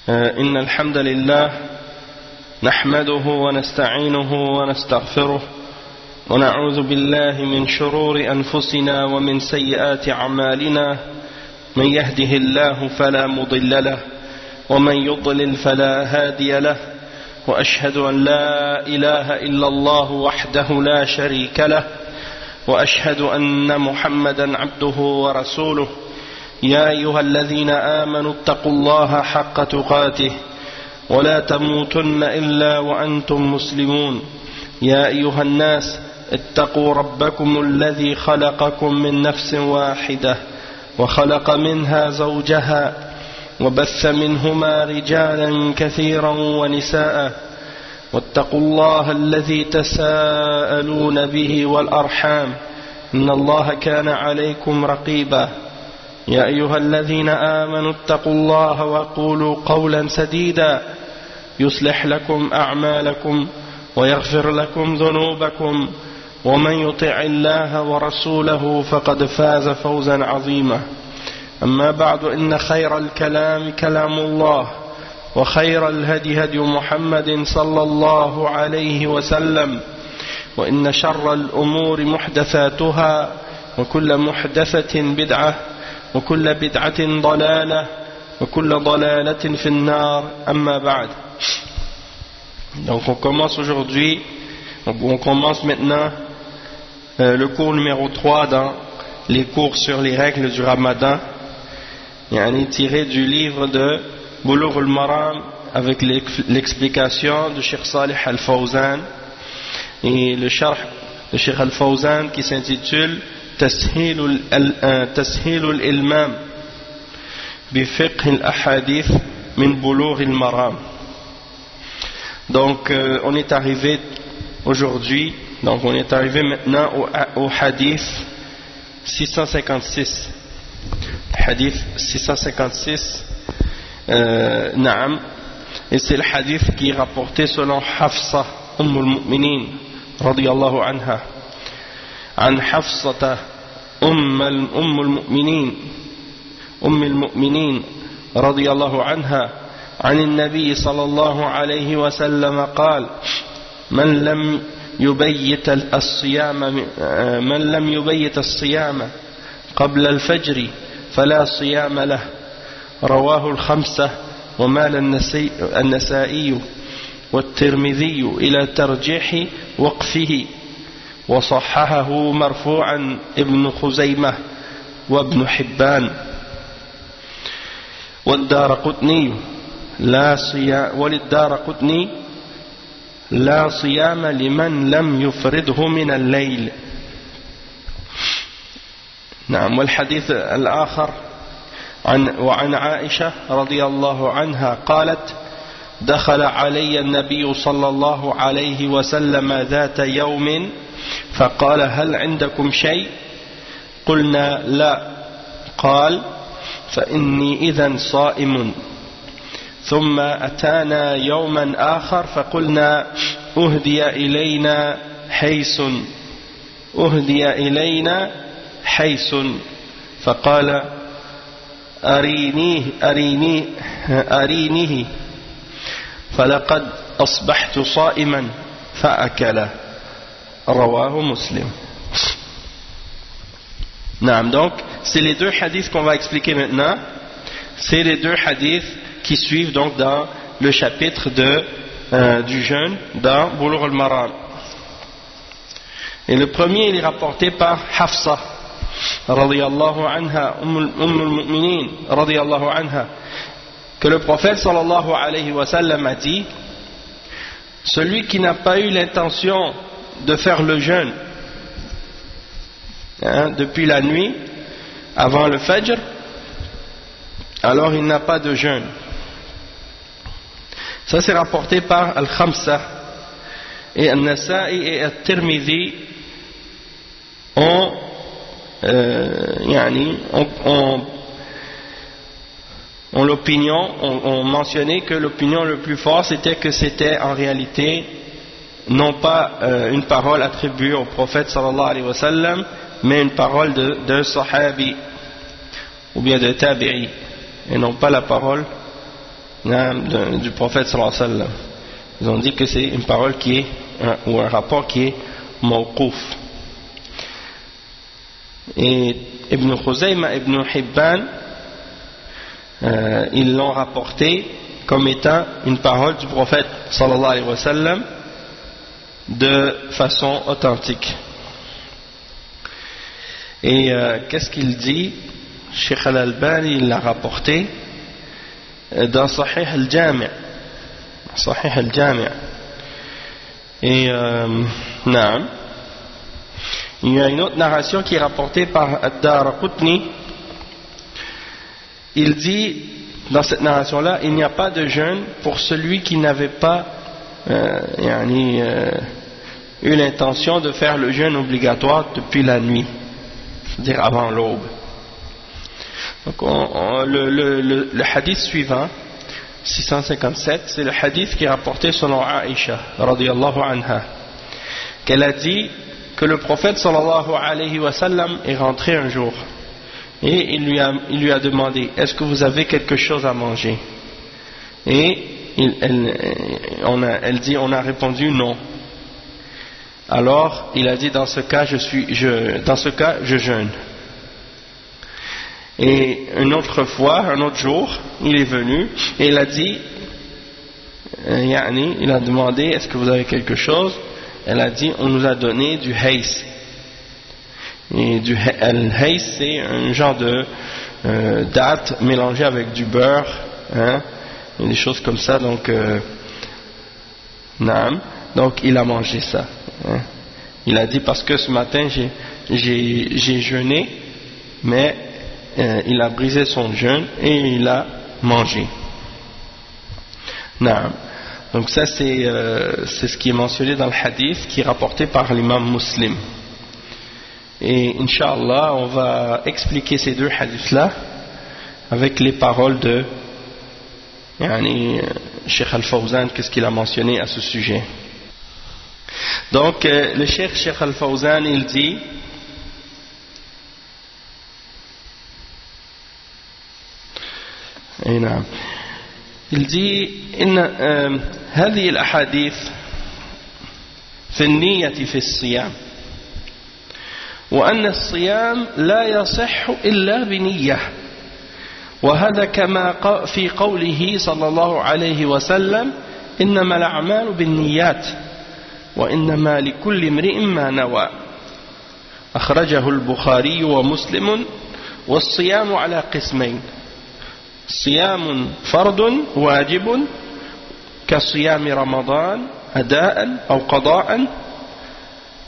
إن الحمد لله نحمده ونستعينه ونستغفره ونعوذ بالله من شرور أنفسنا ومن سيئات أعمالنا من يهده الله فلا مضل له ومن يضلل فلا هادي له وأشهد أن لا إله إلا الله وحده لا شريك له وأشهد أن محمدا عبده ورسوله يا أيها الذين آمنوا اتقوا الله حق تقاته ولا تموتن إلا وأنتم مسلمون يا أيها الناس اتقوا ربكم الذي خلقكم من نفس واحدة وخلق منها زوجها وبث منهما رجالا كثيرا ونساء واتقوا الله الذي تساءلون به والأرحام إن الله كان عليكم رقيبا يا أيها الذين آمنوا اتقوا الله وقولوا قولا سديدا يصلح لكم أعمالكم ويغفر لكم ذنوبكم ومن يطع الله ورسوله فقد فاز فوزا عظيما أما بعد إن خير الكلام كلام الله وخير الهدي هدي محمد صلى الله عليه وسلم وإن شر الأمور محدثاتها وكل محدثة بدعة وكل بدعة ضلالة وكل ضلالة في النار أما بعد. Donc on commence aujourd'hui, on commence maintenant le cours numéro 3 dans les cours sur les règles du Ramadan, tiré du livre de Bulugh al-Maram avec l'explication de Cheikh Salih al-Fawzan et le sharh de Cheikh al-Fawzan qui s'intitule تسهيل الإلمام بفقه الأحاديث من بلوغ المرام. Donc on est arrivé aujourd'hui, donc on est arrivé maintenant au hadith 656. Hadith 656, naam, et c'est le hadith qui est rapporté selon Hafsa al-Mu'minin radiyallahu anha. عن حفصة أم المؤمنين رضي الله عنها عن النبي صلى الله عليه وسلم قال من لم يبيت الصيام قبل الفجر فلا صيام له رواه الخمسة ومال النسائي والترمذي إلى ترجيح وقفه وصححه مرفوعا ابن خزيمة وابن حبان وللدارقطني لا صيام لمن لم يفرده من الليل. نعم. والحديث الآخر وعن عائشة رضي الله عنها قالت دخل علي النبي صلى الله عليه وسلم ذات يوم فقال هل عندكم شيء؟ قلنا لا. قال فإني إذن صائم. ثم أتانا يوما آخر فقلنا أهدي إلينا حيس فقال أرينيه فلقد أصبحت صائما فأكله. رواه Muslim. Naam, donc c'est les deux hadiths qu'on va expliquer maintenant. C'est les deux hadiths qui suivent donc dans le chapitre du jeûne dans Bulugh al-Maram. Et le premier il est rapporté par Hafsa radiyallahu anha, al-Mu'minin radiyallahu anha, que le prophète sallallahu alayhi wa sallam a dit: celui qui n'a pas eu l'intention de faire le jeûne depuis la nuit avant le Fajr, alors il n'a pas de jeûne. Ça c'est rapporté par Al-Khamsa, et Al-Nasa'i et Al-Tirmidhi ont mentionné que l'opinion le plus fort c'était que c'était en réalité non pas une parole attribuée au prophète sallallahu alayhi wa sallam, mais une parole d'un sahabi ou bien de tabi'i, et non pas la parole du prophète sallallahu alayhi wa sallam. Ils ont dit que c'est une parole qui est ou un rapport qui est mawqouf. Et Ibn Khuzayma, Ibn Hibban, ils l'ont rapporté comme étant une parole du prophète sallallahu alayhi wa sallam de façon authentique. Et qu'est-ce qu'il dit? Cheikh Al-Albani il l'a rapporté dans Sahih Al-Jami'. Sahih Al-Jami'. Et naam. Il y a une autre narration qui est rapportée par Ad-Daraqutni. Il dit dans cette narration-là, il n'y a pas de jeûne pour celui qui n'avait pas eu l'intention de faire le jeûne obligatoire depuis la nuit, c'est-à-dire avant l'aube. Donc le hadith suivant, 657, c'est le hadith qui est rapporté selon Aïcha radiyallahu anha, qu'elle a dit que le prophète sallallahu alayhi wa sallam est rentré un jour et il lui a demandé: est-ce que vous avez quelque chose à manger? Et elle dit: on a répondu non. Alors il a dit: dans ce cas je jeûne. Et une autre fois, un autre jour, il est venu et il a dit, il a demandé: est-ce que vous avez quelque chose? Elle a dit: on nous a donné du haïs. Et al-haïs, c'est un genre de date mélangée avec du beurre, et des choses comme ça. Donc il a mangé ça. Il a dit: parce que ce matin j'ai jeûné, mais il a brisé son jeûne et il a mangé. Donc ça c'est ce qui est mentionné dans le hadith qui est rapporté par l'imam Muslim. Et Inch'Allah on va expliquer ces deux hadiths là avec les paroles de Cheikh Al-Fawzan, qu'est-ce qu'il a mentionné à ce sujet. Donc le Cheikh Al-Fawzan il dit: il dit إن هذه الأحاديث في النية في الصيام، وأن الصيام لا يصح إلا بنية، وهذا كما في قوله صلى الله عليه وسلم: إنما الأعمال بالنيات وإنما لكل امرئ ما نوى. أخرجه البخاري ومسلم. والصيام على قسمين: صيام فرض واجب كصيام رمضان أداء أو قضاء،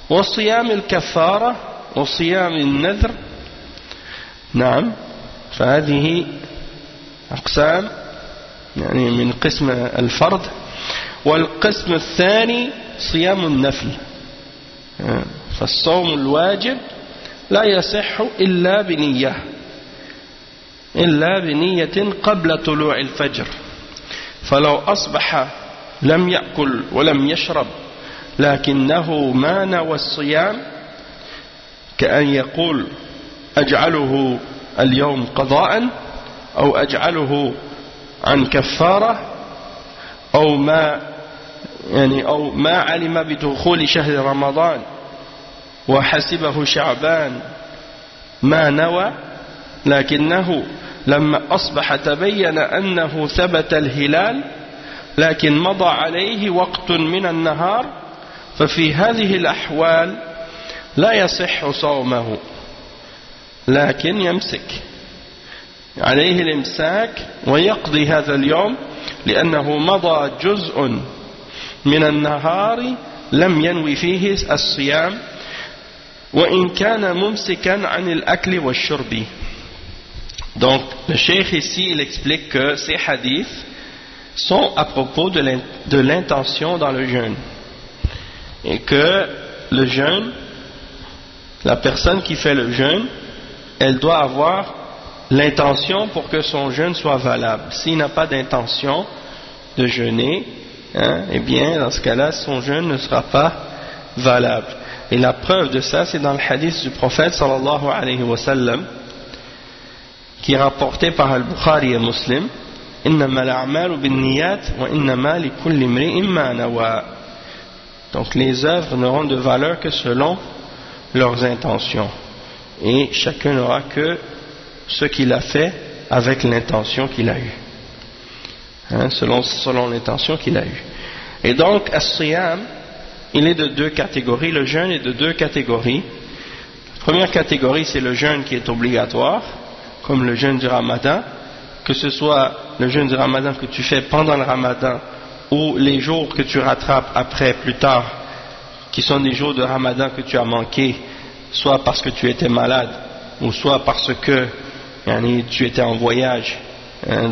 وصيام الكفارة وصيام النذر. فهذه أقسام من قسم الفرض. والقسم الثاني صيام النفل، فالصوم الواجب لا يصح إلا بنية قبل طلوع الفجر، فلو أصبح لم يأكل ولم يشرب لكنه ما نوى الصيام، كأن يقول: أجعله اليوم قضاء، أو أجعله عن كفارة، أو ما علم بدخول شهر رمضان وحسبه شعبان ما نوى، لكنه لما أصبح تبين أنه ثبت الهلال لكن مضى عليه وقت من النهار، ففي هذه الأحوال لا يصح صومه، لكن يمسك عليه الإمساك ويقضي هذا اليوم، لأنه مضى جزء من النهار لم ينوي فيه الصيام، وإن كان ممسكا عن الأكل والشرب. Donc le cheikh ici il explique que ces hadiths sont à propos de l'intention dans le jeûne, et que le jeûne, la personne qui fait le jeûne, elle doit avoir l'intention pour que son jeûne soit valable. S'il n'a pas d'intention de jeûner, eh bien dans ce cas-là son jeûne ne sera pas valable. Et la preuve de ça, c'est dans le hadith du prophète sallallahu alayhi wa sallam, qui est rapporté par Al-Bukhari et Muslim, إنما الأعمال بالنيات وإنما لكل امرئ ما نوى. Donc les œuvres n'auront de valeur que selon leurs intentions, et chacun n'aura que ce qu'il a fait avec l'intention qu'il a eue, selon l'intention qu'il a eue. Et donc as-siyam, il est de deux catégories, le jeûne est de deux catégories. La première catégorie, c'est le jeûne qui est obligatoire, comme le jeûne du Ramadan, que ce soit le jeûne du Ramadan que tu fais pendant le Ramadan ou les jours que tu rattrapes après, plus tard, qui sont des jours de Ramadan que tu as manqué, soit parce que tu étais malade ou soit parce que tu étais en voyage,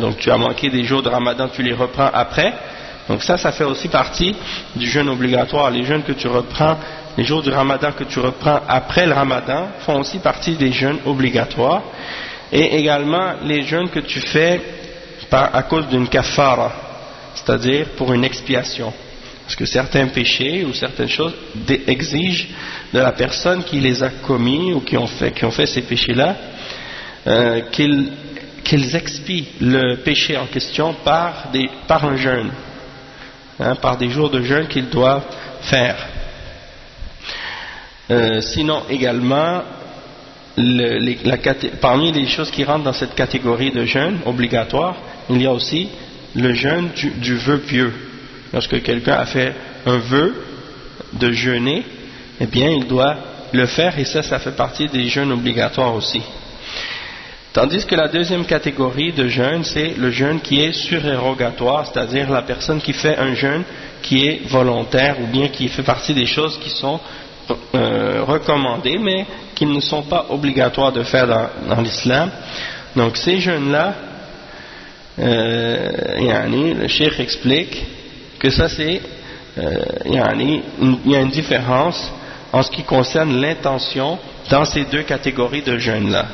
donc tu as manqué des jours de Ramadan, tu les reprends après. Donc ça fait aussi partie du jeûne obligatoire. Les jeûnes que tu reprends, les jours du Ramadan que tu reprends après le Ramadan font aussi partie des jeûnes obligatoires. Et également les jeûnes que tu fais à cause d'une kafara, c'est-à-dire pour une expiation. Parce que certains péchés ou certaines choses exigent de la personne qui les a commis ou qui ont fait ces péchés-là, qu'ils expient le péché en question par un jeûne, par des jours de jeûne qu'ils doivent faire. Sinon également, parmi les choses qui rentrent dans cette catégorie de jeûne obligatoire, il y a aussi le jeûne du vœu pieux. Lorsque quelqu'un a fait un vœu de jeûner, eh bien il doit le faire, et ça fait partie des jeûnes obligatoires aussi. Tandis que la deuxième catégorie de jeûne, c'est le jeûne qui est surérogatoire, c'est-à-dire la personne qui fait un jeûne qui est volontaire ou bien qui fait partie des choses qui sont recommandées mais qui ne sont pas obligatoires de faire dans l'islam. Donc ces jeûnes-là, le cheikh explique que ça c'est, il y a une différence en ce qui concerne l'intention dans ces deux catégories de jeûnes-là.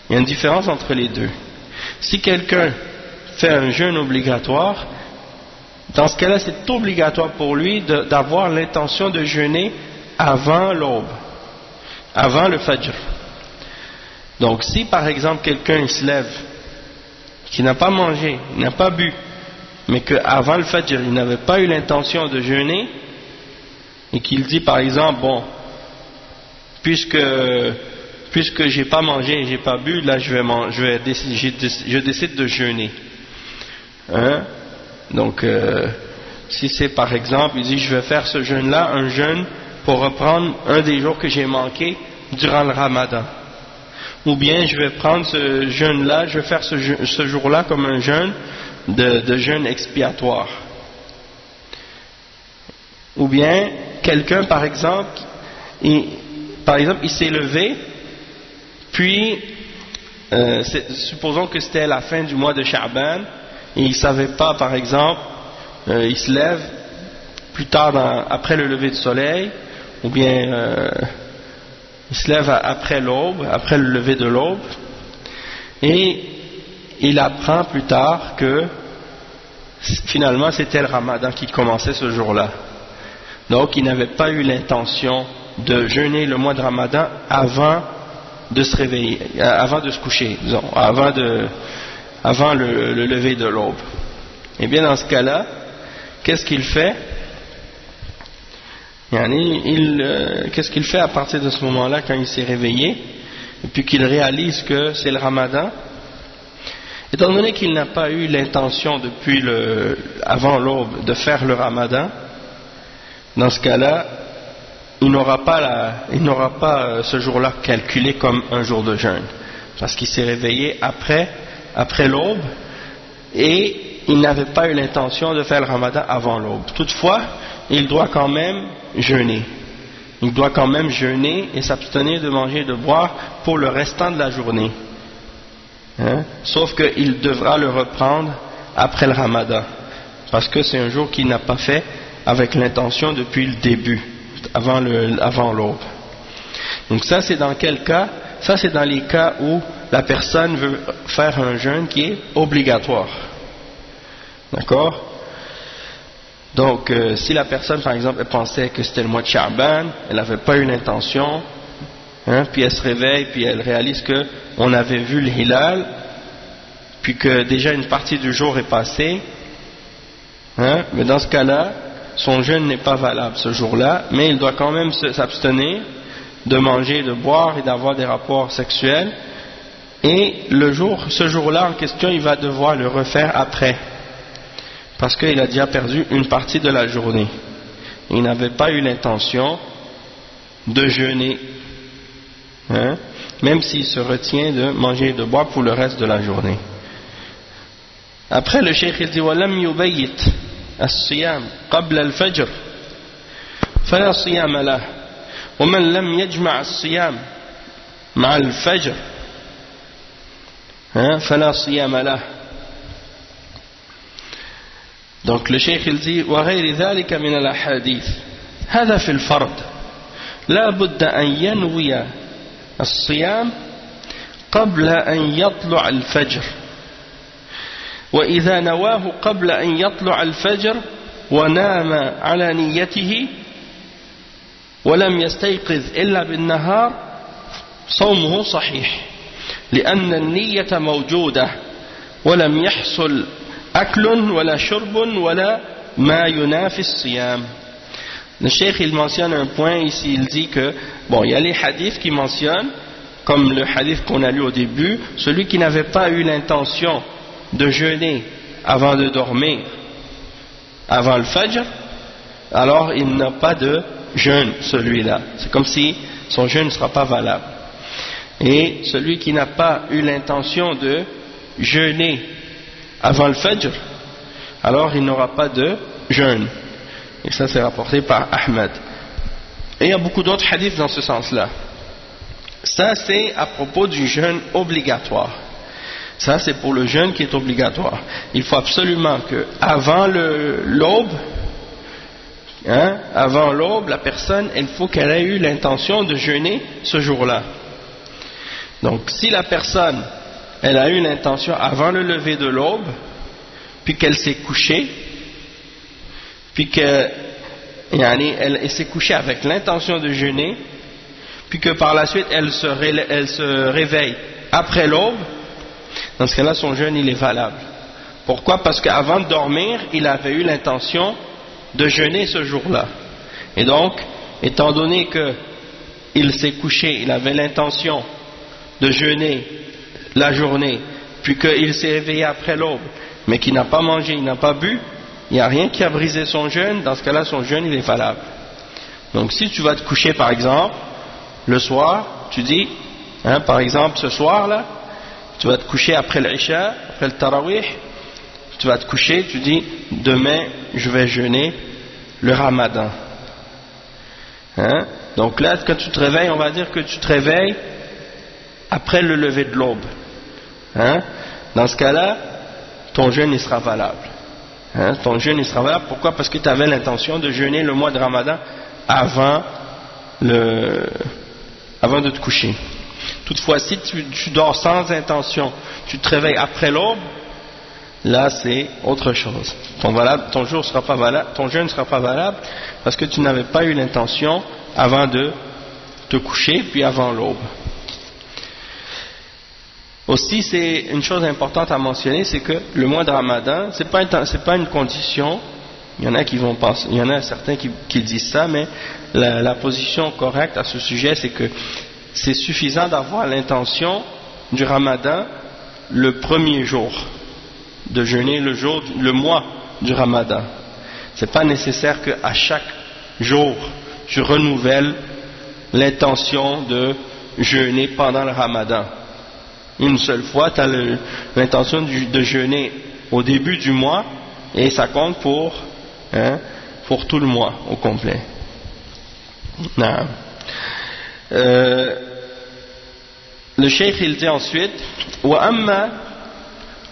Il y a une différence entre les deux. Si quelqu'un fait un jeûne obligatoire, dans ce cas-là, c'est obligatoire pour lui d'avoir l'intention de jeûner avant l'aube, avant le fajr. Donc, si par exemple quelqu'un se lève, qui n'a pas mangé, n'a pas bu, mais qu'avant le fajr, il n'avait pas eu l'intention de jeûner, et qu'il dit par exemple, bon, puisque j'ai pas mangé et j'ai pas bu, là je décide de jeûner. Donc si c'est par exemple, il dit je vais faire ce jeûne-là, un jeûne pour reprendre un des jours que j'ai manqué durant le Ramadan. Ou bien je vais prendre ce jeûne-là, je vais faire ce jour-là comme un jeûne de jeûne expiatoire. Ou bien quelqu'un par exemple, il s'est levé, puis supposons que c'était la fin du mois de Sha'ban et il ne savait pas, par exemple, il se lève plus tard après le lever du soleil, ou bien il se lève après l'aube, après le lever de l'aube, et il apprend plus tard que finalement c'était le Ramadan qui commençait ce jour-là. Donc il n'avait pas eu l'intention de jeûner le mois de Ramadan avant de se réveiller, avant de se coucher, disons, avant le lever de l'aube. Et bien dans ce cas-là, qu'est-ce qu'il fait? Qu'est-ce qu'il fait à partir de ce moment-là quand il s'est réveillé et puis qu'il réalise que c'est le Ramadan? Étant donné qu'il n'a pas eu l'intention depuis avant l'aube de faire le Ramadan, dans ce cas-là, il n'aura pas ce jour-là calculé comme un jour de jeûne, parce qu'il s'est réveillé après l'aube et il n'avait pas eu l'intention de faire le Ramadan avant l'aube. Toutefois, il doit quand même jeûner. Il doit quand même jeûner et s'abstenir de manger et de boire pour le restant de la journée. Sauf qu'il devra le reprendre après le Ramadan, parce que c'est un jour qu'il n'a pas fait avec l'intention depuis le début, avant l'aube. Donc ça c'est dans quel cas? Ça c'est dans les cas où la personne veut faire un jeûne qui est obligatoire. D'accord? Donc si la personne par exemple elle pensait que c'était le mois de Sha'ban, elle n'avait pas eu l'intention, puis elle se réveille, puis elle réalise que on avait vu le hilal, puis que déjà une partie du jour est passée, hein, mais dans ce cas-là, son jeûne n'est pas valable ce jour-là, mais il doit quand même s'abstenir de manger, de boire et d'avoir des rapports sexuels, et ce jour-là en question, il va devoir le refaire après, parce qu'il a déjà perdu une partie de la journée. Il n'avait pas eu l'intention de jeûner, hein, même s'il se retient de manger et de boire pour le reste de la journée. Après, le cheikh il dit وَلَمْ يُبَيِّتْ الصِّيَامِ قَبْلَ الْفَجْرِ فَلَا صِيَامَ لَهُ وَمَنْ لَمْ يَجْمَعْ الصِّيَامِ مع الفجر فلا صيام له. Donc le cheikh il dit وغير ذلك من الأحاديث هذا في الفرض لا بد أن ينوي الصيام قبل أن يطلع الفجر، وإذا نواه قبل أن يطلع الفجر ونام على نيته ولم يستيقظ إلا بالنهار صومه صحيح لأن النية موجودة ولم يحصل أكل ولا شرب ولا ما ينافي الصيام. Le cheikh il mentionne un point ici, il dit que bon, il y a les hadiths qui mentionnent, comme le hadith qu'on a lu au début, celui qui n'avait pas eu l'intention de jeûner avant de dormir, avant le fajr, alors il n'a pas de jeûne, celui-là. C'est comme si son jeûne ne sera pas valable. Et celui qui n'a pas eu l'intention de jeûner avant le fajr, alors il n'aura pas de jeûne. Et ça c'est rapporté par Ahmed. Et il y a beaucoup d'autres hadiths dans ce sens-là. Ça c'est à propos du jeûne obligatoire. Ça c'est pour le jeûne qui est obligatoire. Il faut absolument que avant l'aube, avant l'aube, la personne, il faut qu'elle ait eu l'intention de jeûner ce jour-là. Donc si la personne, elle a eu l'intention avant le lever de l'aube, puis qu'elle s'est couchée, puis qu'elle s'est couchée avec l'intention de jeûner, puis que par la suite elle se réveille après l'aube, dans ce cas-là son jeûne il est valable. Pourquoi? Parce qu'avant de dormir, il avait eu l'intention de jeûner ce jour-là. Et donc, étant donné qu'il s'est couché, il avait l'intention de jeûner la journée, puis qu'il s'est réveillé après l'aube, mais qu'il n'a pas mangé, il n'a pas bu, il n'y a rien qui a brisé son jeûne, dans ce cas-là son jeûne il est valable. Donc si tu vas te coucher par exemple, le soir, tu dis, par exemple ce soir-là, tu vas te coucher après l'Isha, après le Tarawih, tu vas te coucher, tu dis, demain je vais jeûner le Ramadan. Donc là, quand tu te réveilles, on va dire que tu te réveilles après le lever de l'aube. Dans ce cas-là, ton jeûne il sera valable. Ton jeûne il sera valable. Pourquoi? Parce que tu avais l'intention de jeûner le mois de Ramadan avant de te coucher. Toutefois, si tu dors sans intention, tu te réveilles après l'aube, là c'est autre chose. Ton jeûne ne sera pas valable parce que tu n'avais pas eu l'intention avant de te coucher, puis avant l'aube. Aussi, c'est une chose importante à mentionner, c'est que le mois de Ramadan, c'est pas une condition. Il y en a qui vont penser, il y en a certains qui disent ça, mais la position correcte à ce sujet, c'est que c'est suffisant d'avoir l'intention du Ramadan le premier jour, de jeûner le mois du Ramadan. C'est pas nécessaire qu'à chaque jour tu renouvelles l'intention de jeûner pendant le Ramadan. Une seule fois, tu as l'intention de jeûner au début du mois et ça compte pour tout le mois au complet. Le cheikh il dit ensuite وَأَمَّا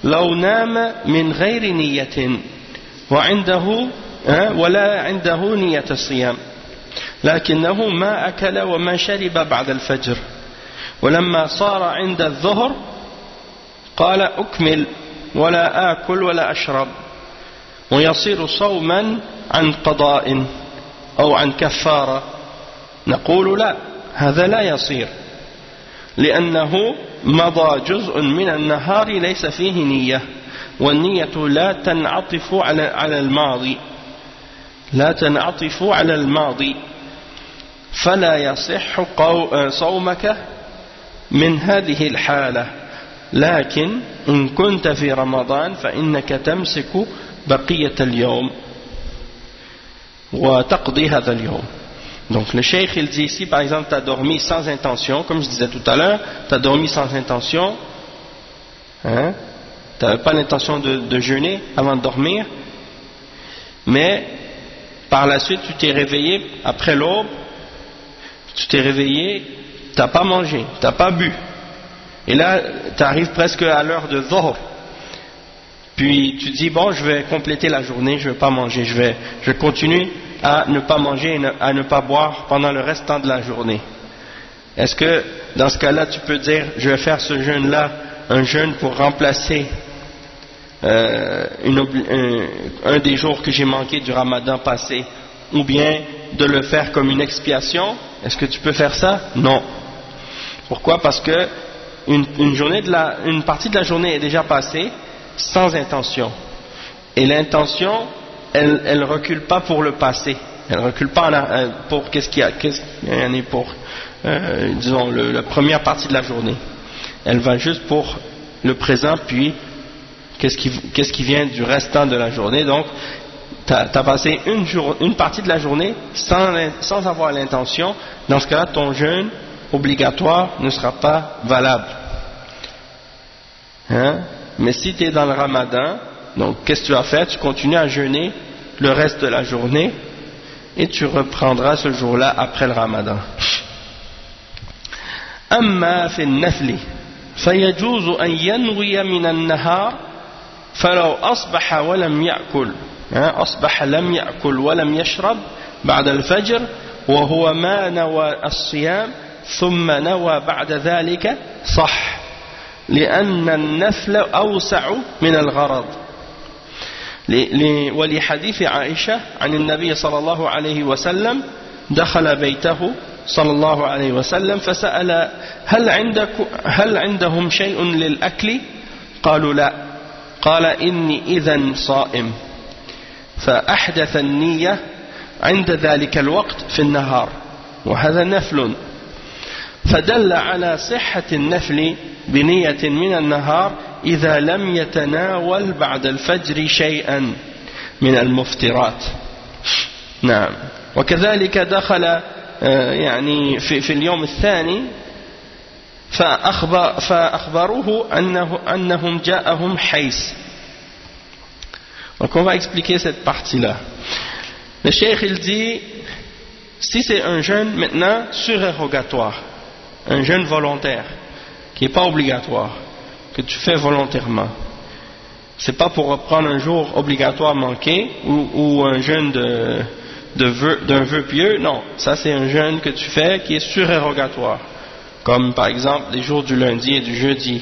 لَوْ نَامَ مِنْ غَيْرِ نِيَّةٍ وَعِنْدَهُ وَلَا عِنْدَهُ نِيَّةَ الصِّيَامِ لكنه ما أكل وما شرب بعد الفجر ولما صار عند الظهر قال أكمل ولا آكل ولا أشرب ويصير صوما عن قضاء أو عن كفارة. نقول لا، هذا لا يصير لأنه مضى جزء من النهار ليس فيه نية والنية لا تنعطف على الماضي فلا يصح صومك من هذه الحالة لكن إن كنت في رمضان فإنك تمسك بقية اليوم وتقضي هذا اليوم. Donc le cheikh il dit ici par exemple tu as dormi sans intention, comme je disais tout à l'heure, tu as dormi sans intention, hein? Tu n'avais pas l'intention de jeûner avant de dormir, mais par la suite tu t'es réveillé après l'aube, tu t'es réveillé, tu n'as pas mangé, tu n'as pas bu, et là tu arrives presque à l'heure de Dhuhr, puis tu dis bon je vais compléter la journée, je ne vais pas manger, je vais continuer à ne pas manger et à ne pas boire pendant le restant de la journée. Est-ce que dans ce cas-là tu peux dire je vais faire ce jeûne-là un jeûne pour remplacer un des jours que j'ai manqué du ramadan passé, ou bien de le faire comme une expiation? Est-ce que tu peux faire ça? Non. Pourquoi? Parce que une partie de la journée est déjà passée sans intention, et l'intention elle recule pas pour le passé, elle recule pas pour disons la première partie de la journée, elle va juste pour le présent, puis qu'est-ce qui vient du restant de la journée. Donc t'as passé une partie de la journée sans avoir l'intention. Dans ce cas-là ton jeûne obligatoire ne sera pas valable, hein? Mais si tu es dans le ramadan, donc qu'est-ce que tu vas faire? Tu continues à jeûner le reste de la journée et tu reprendras ce jour-là après le ramadan. أما في النفل فيجوز أن ينوي من النهار فلو أصبح لم يأكل ولم يشرب بعد الفجر وهو ما نوى الصيام ثم نوى بعد ذلك صح لأن النفل أوسع من الغرض ولحديث عائشة عن النبي صلى الله عليه وسلم دخل بيته صلى الله عليه وسلم فسأل هل عندهم شيء للأكل؟ قالوا لا. قال إني إذن صائم، فأحدث النية عند ذلك الوقت في النهار وهذا نفل، فدل على صحة النفل بنية من النهار إذا لم يتناول بعد الفجر شيئا من المفطرات. نعم. وكذلك دخل يعني في اليوم الثاني فأخبروه أنهم جاءهم حيث. Donc on va expliquer cette partie-là. Le cheikh il dit, si c'est un jeûne maintenant surérogatoire, un jeûne volontaire qui n'est pas obligatoire, que tu fais volontairement, c'est pas pour reprendre un jour obligatoire manqué ou un jeûne d'un vœu pieux, non, ça c'est un jeûne que tu fais qui est surérogatoire, comme par exemple les jours du lundi et du jeudi,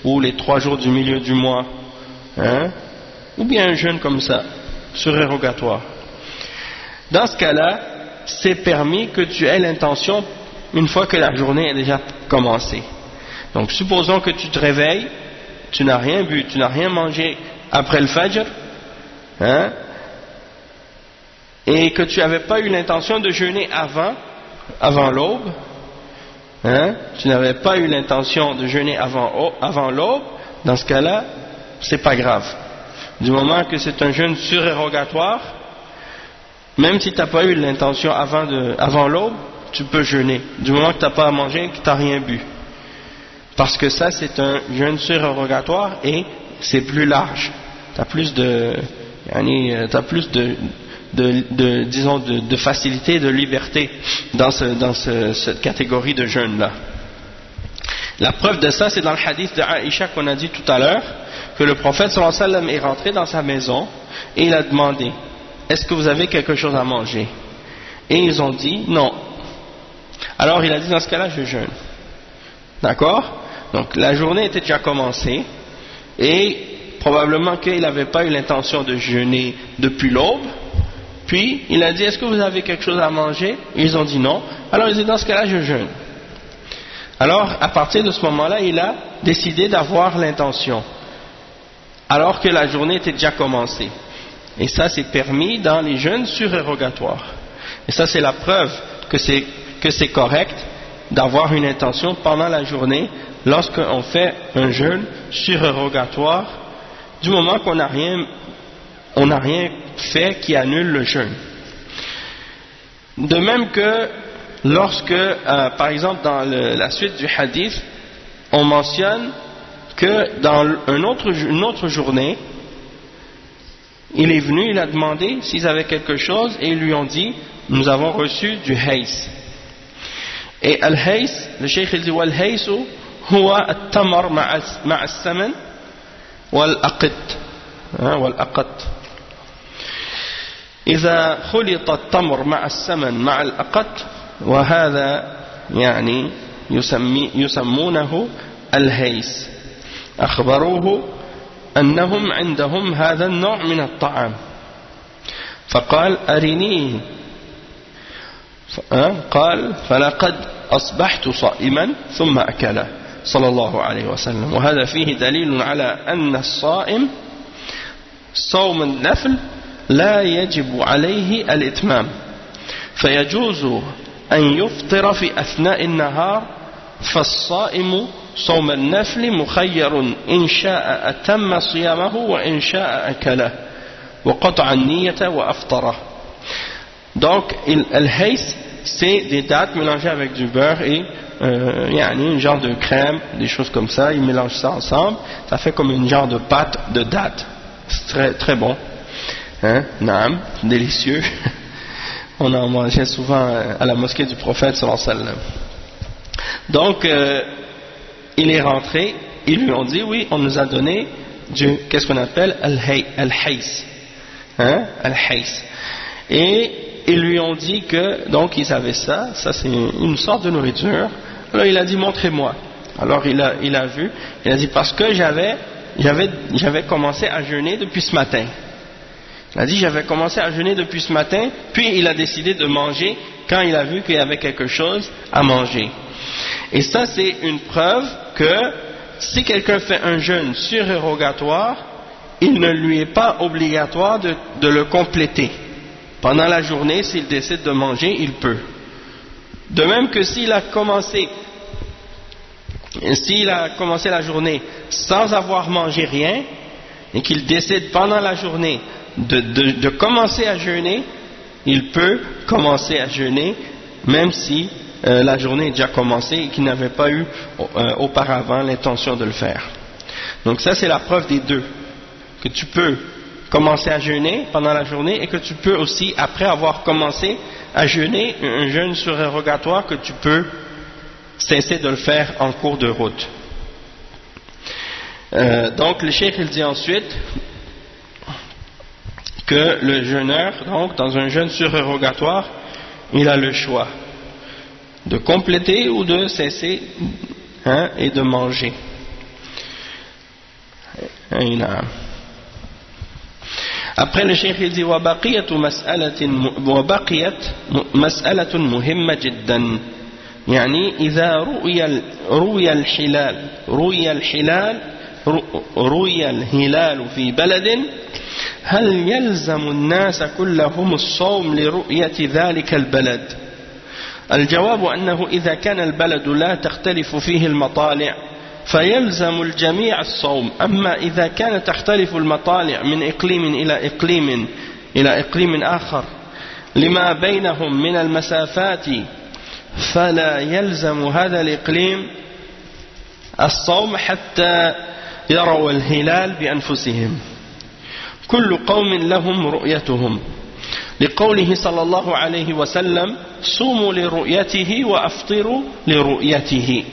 ou les 3 jours du milieu du mois, hein? Ou bien un jeûne comme ça, surérogatoire. Dans ce cas-là, c'est permis que tu aies l'intention une fois que la journée est déjà commencée. Donc supposons que tu te réveilles, tu n'as rien bu, tu n'as rien mangé après le fajr, hein, et que tu n'avais pas eu l'intention de jeûner avant l'aube, hein, tu n'avais pas eu l'intention de jeûner avant l'aube, dans ce cas-là, c'est pas grave. Du moment que c'est un jeûne surérogatoire, même si tu n'as pas eu l'intention avant l'aube, tu peux jeûner, du moment que tu n'as pas à manger et que tu n'as rien bu. Parce que ça, c'est un jeûne surérogatoire et c'est plus large. Tu as plus de facilité, de liberté dans cette catégorie de jeûne-là. La preuve de ça, c'est dans le hadith de Aïcha qu'on a dit tout à l'heure, que le prophète sallallahu alayhi wa sallam est rentré dans sa maison et il a demandé, est-ce que vous avez quelque chose à manger? Et ils ont dit non. Alors il a dit, dans ce cas-là, je jeûne. D'accord? Donc la journée était déjà commencée et probablement qu'il n'avait pas eu l'intention de jeûner depuis l'aube. Puis il a dit, est-ce que vous avez quelque chose à manger? Ils ont dit non. Alors il a dit, dans ce cas-là, je jeûne. Alors, à partir de ce moment-là, il a décidé d'avoir l'intention, alors que la journée était déjà commencée. Et ça, c'est permis dans les jeûnes surérogatoires. Et ça, c'est la preuve que c'est correct d'avoir une intention pendant la journée lorsqu'on fait un jeûne surérogatoire, du moment qu'on n'a rien fait qui annule le jeûne. De même que lorsque, par exemple, dans la suite du hadith, on mentionne que dans une autre journée, il est venu, il a demandé s'ils avaient quelque chose, et ils lui ont dit, nous avons reçu du hays. Et al-hays, le cheikh il dit, wal-haysu huwa at-tamar ma'a as-saman wal-aqit. wal-aqat. إذا خلط التمر مع السمن مع الأقط وهذا يعني يسمونه الهيس أخبروه أنهم عندهم هذا النوع من الطعام فقال أرنيه قال فلقد أصبحت صائما ثم أكله صلى الله عليه وسلم وهذا فيه دليل على أن الصائم صوم النفل لا يجب عليه الإتمام فيجوز أن يفطر في أثناء النهار فالصائم صوم النفل مخير إن شاء أتم صيامه وإن شاء أكله وقطع النية وأفطره. Donc al-hays c'est des dattes mélangées avec du beurre et un genre de crème, des choses comme ça, ils mélangent ça ensemble, ça fait comme une genre de pâte de dattes, c'est très, très bon. Naam, délicieux. On en mangeait souvent à la mosquée du prophète sallallahu alayhi wa sallam. Donc il est rentré, ils lui ont dit oui, on nous a donné qu'est-ce qu'on appelle al-hays, al-hays. Et ils lui ont dit que donc ils avaient ça c'est une sorte de nourriture. Alors il a dit montrez-moi. Alors il a vu, il a dit parce que j'avais commencé à jeûner depuis ce matin. Il a dit j'avais commencé à jeûner depuis ce matin, puis il a décidé de manger quand il a vu qu'il y avait quelque chose à manger. Et ça c'est une preuve que si quelqu'un fait un jeûne surérogatoire, il ne lui est pas obligatoire de le compléter. Pendant la journée, s'il décide de manger, il peut. De même que s'il a commencé la journée sans avoir mangé rien, et qu'il décide pendant la journée de commencer à jeûner, il peut commencer à jeûner même si la journée est déjà commencée et qu'il n'avait pas eu auparavant l'intention de le faire. Donc ça c'est la preuve des deux, que tu peux commencer à jeûner pendant la journée et que tu peux aussi, après avoir commencé à jeûner, un jeûne surérogatoire, que tu peux cesser de le faire en cours de route. Donc le cheikh il dit ensuite que le jeûneur, donc dans un jeûne surérogatoire, il a le choix de compléter ou de cesser et de manger. Après le cheikh il dit وبقيت مسألة مهمة جدا يعني إذا رؤي الهلال في بلد هل يلزم الناس كلهم الصوم لرؤية ذلك البلد؟ الجواب أنه إذا كان البلد لا تختلف فيه المطالع فيلزم الجميع الصوم. أما إذا كانت تختلف المطالع من إقليم إلى إقليم آخر لما بينهم من المسافات فلا يلزم هذا الإقليم الصوم حتى يروا الهلال بأنفسهم كل قوم لهم رؤيتهم لقوله صلى الله عليه وسلم صوموا لرؤيته وأفطروا لرؤيته.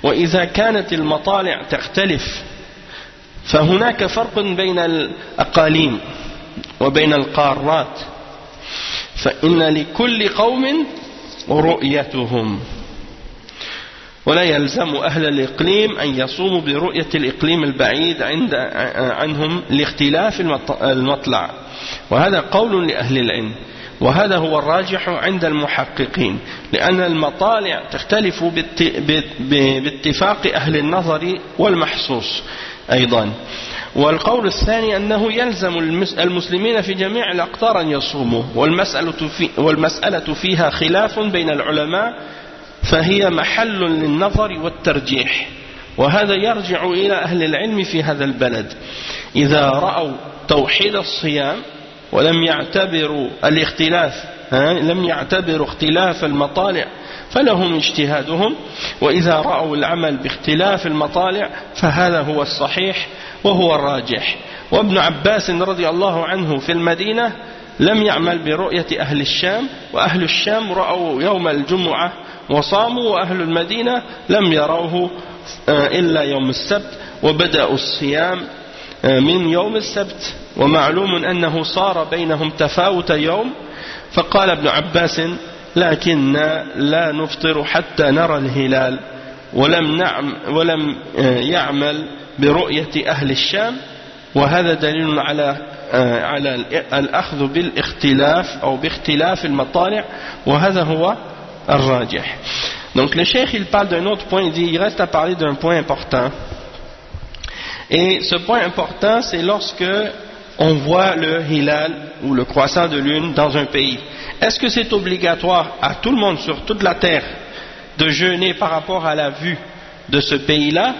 وإذا كانت المطالع تختلف فهناك فرق بين الأقاليم وبين القارات فإن لكل قوم رؤيتهم. ولا يلزم أهل الإقليم أن يصوموا برؤية الإقليم البعيد عنهم لاختلاف المطلع، وهذا قول لأهل العلم، وهذا هو الراجح عند المحققين، لأن المطالع تختلف باتفاق أهل النظر والمحسوس أيضا. والقول الثاني أنه يلزم المسلمين في جميع الأقطار أن يصوموا، والمسألة فيها خلاف بين العلماء، فهي محل للنظر والترجيح، وهذا يرجع إلى أهل العلم في هذا البلد. إذا رأوا توحيد الصيام ولم يعتبروا الاختلاف، لم يعتبروا اختلاف المطالع فلهم اجتهادهم، وإذا رأوا العمل باختلاف المطالع فهذا هو الصحيح وهو الراجح. وابن عباس رضي الله عنه في المدينة لم يعمل برؤية أهل الشام، وأهل الشام رأوا يوم الجمعة وصاموا، وأهل المدينة لم يروه إلا يوم السبت، وبدأوا الصيام من يوم السبت، ومعلوم أنه صار بينهم تفاوت يوم. فقال ابن عباس: لكن لا نفطر حتى نرى الهلال، ولم يعمل برؤية أهل الشام، وهذا دليل على الأخذ بالاختلاف أو باختلاف المطالع، وهذا هو الراجح. Donc le cheikh il parle d'un autre point, il dit il reste à parler d'un point important, et ce point important c'est lorsque on voit le hilal ou le croissant de lune dans un pays. Est-ce que c'est obligatoire à tout le monde sur toute la terre de jeûner par rapport à la vue de ce pays-là?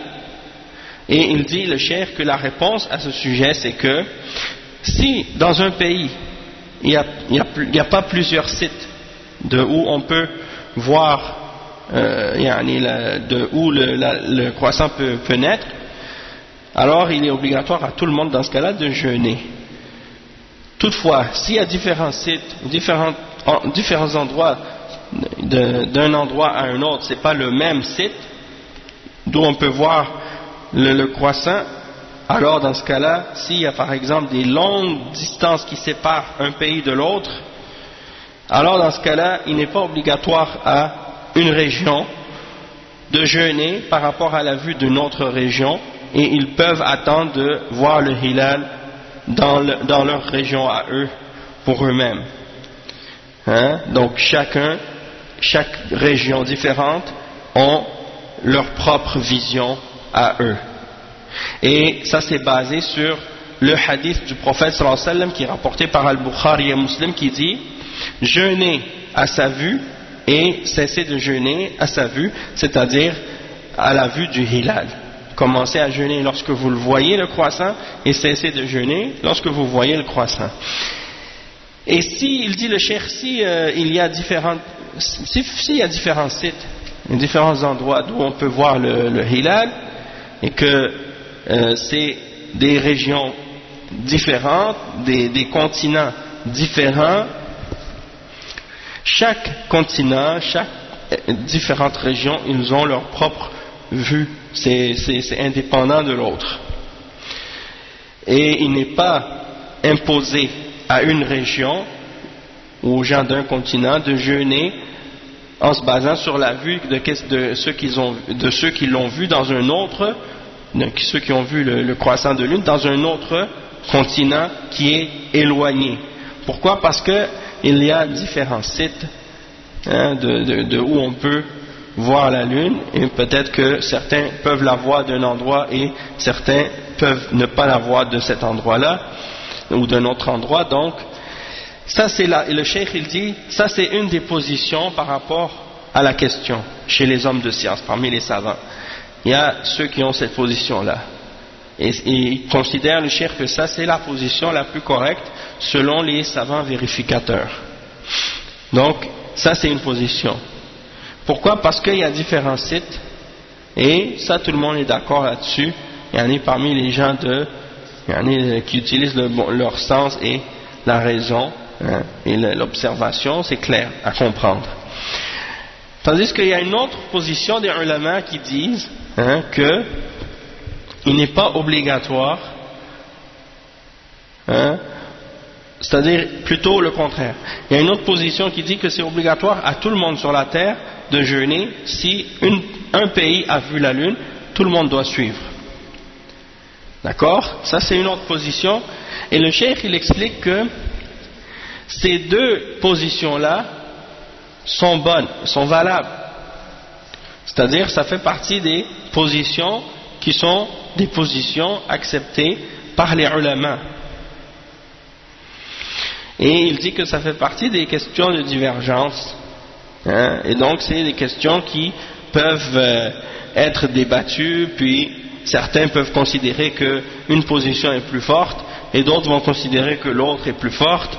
Et il dit, le cheikh, que la réponse à ce sujet c'est que si dans un pays il n'y a pas plusieurs sites de où on peut voir de où le croissant peut naître, alors il est obligatoire à tout le monde dans ce cas-là de jeûner. Toutefois, s'il y a différents sites, différents endroits, d'un endroit à un autre, c'est pas le même site d'où on peut voir le croissant, alors dans ce cas-là, s'il y a par exemple des longues distances qui séparent un pays de l'autre, alors dans ce cas-là, il n'est pas obligatoire à une région de jeûner par rapport à la vue d'une autre région, et ils peuvent attendre de voir le hilal dans leur région à eux, pour eux-mêmes. Donc chaque région différente ont leur propre vision à eux. Et ça c'est basé sur le hadith du prophète sallallahu alayhi wa sallam qui est rapporté par Al-Bukhari et Muslim, qui dit: jeûnez à sa vue et cessez de jeûner à sa vue, c'est-à-dire à la vue du hilal. Commencez à jeûner lorsque vous le voyez, le croissant, et cessez de jeûner lorsque vous voyez le croissant. Et si, il dit le cheikh, s'il y a différents sites, différents endroits d'où on peut voir le hilal, et que c'est des régions différentes, des continents différents, chaque continent, chaque différentes régions, ils ont leur propre vue, c'est indépendant de l'autre. Et il n'est pas imposé à une région ou aux gens d'un continent de jeûner en se basant sur la vue de ceux qui l'ont vu dans un autre, ceux qui ont vu le croissant de lune dans un autre continent qui est éloigné. Pourquoi? Parce que il y a différents sites de où on peut voir la lune, et peut-être que certains peuvent la voir d'un endroit et certains peuvent ne pas la voir de cet endroit-là ou d'un autre endroit. Donc ça c'est là, et le cheikh il dit, ça c'est une des positions par rapport à la question chez les hommes de science, parmi les savants. Il y a ceux qui ont cette position-là, et il considère, le cheikh, que ça c'est la position la plus correcte selon les savants vérificateurs. Donc ça c'est une position. Pourquoi? Parce qu'il y a différents sites, et ça tout le monde est d'accord là-dessus. Il y en a parmi les gens qui utilisent leur sens et la raison, et l'observation, c'est clair à comprendre. Tandis qu'il y a une autre position des ulama qui disent que il n'est pas obligatoire, c'est-à-dire plutôt le contraire. Il y a une autre position qui dit que c'est obligatoire à tout le monde sur la terre de jeûner si un pays a vu la lune, tout le monde doit suivre. D'accord? Ça c'est une autre position. Et le cheikh il explique que ces deux positions-là sont bonnes, sont valables. C'est-à-dire ça fait partie des positions qui sont des positions acceptées par les ulama. Et il dit que ça fait partie des questions de divergence. Et donc c'est des questions qui peuvent être débattues, puis certains peuvent considérer qu'une position est plus forte et d'autres vont considérer que l'autre est plus forte,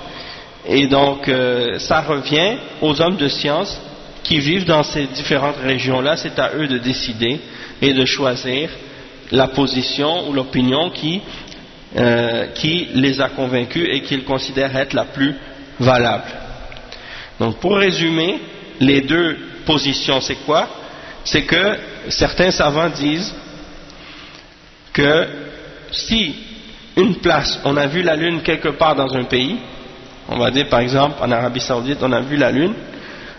et donc ça revient aux hommes de science qui vivent dans ces différentes régions-là. C'est à eux de décider et de choisir la position ou l'opinion qui les a convaincus et qu'ils considèrent être la plus valable. Donc pour résumer, les deux positions c'est quoi? C'est que certains savants disent que si une place, on a vu la lune quelque part dans un pays, on va dire par exemple en Arabie Saoudite on a vu la lune,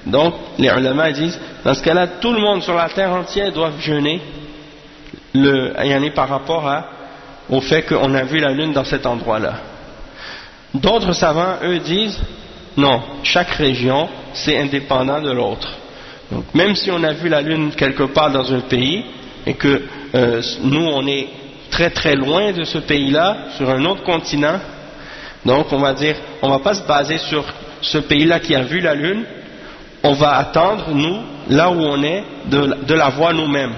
donc les ulama disent dans ce cas-là tout le monde sur la terre entière doit jeûner par rapport au fait qu'on a vu la lune dans cet endroit-là. D'autres savants eux disent non, chaque région c'est indépendant de l'autre. Donc même si on a vu la lune quelque part dans un pays et que nous on est très très loin de ce pays-là, sur un autre continent, donc on va dire, on va pas se baser sur ce pays-là qui a vu la lune, on va attendre nous, là où on est, de la voir nous-mêmes.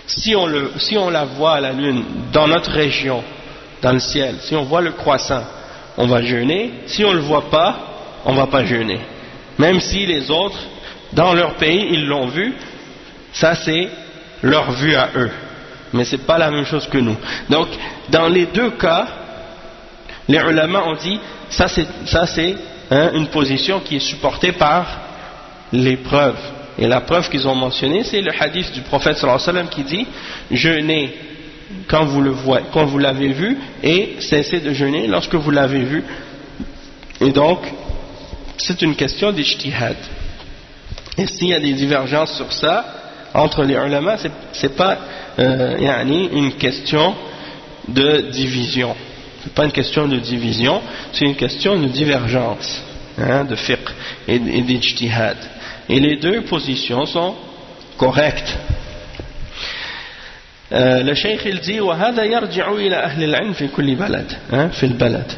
Si on la voit la lune dans notre région, dans le ciel, si on voit le croissant, on va jeûner. Si on ne le voit pas, on ne va pas jeûner. Même si les autres, dans leur pays, ils l'ont vu, ça c'est leur vue à eux. Mais ce n'est pas la même chose que nous. Donc, dans les deux cas, les ulama ont dit, ça c'est une position qui est supportée par les preuves. Et la preuve qu'ils ont mentionnée, c'est le hadith du prophète sallallahu alayhi wa sallam qui dit jeûnez quand vous l'avez vu et cessez de jeûner lorsque vous l'avez vu. Et donc, c'est une question d'ijtihad. Et s'il y a des divergences sur ça entre les ulama, c'est pas une question de division. C'est pas une question de division, c'est une question de divergence, de fiqh et d'ijtihad. Et les deux positions sont correctes. Le cheikh il dit وهذا يرجع إلى أهل العلم في كل بلد في البلد.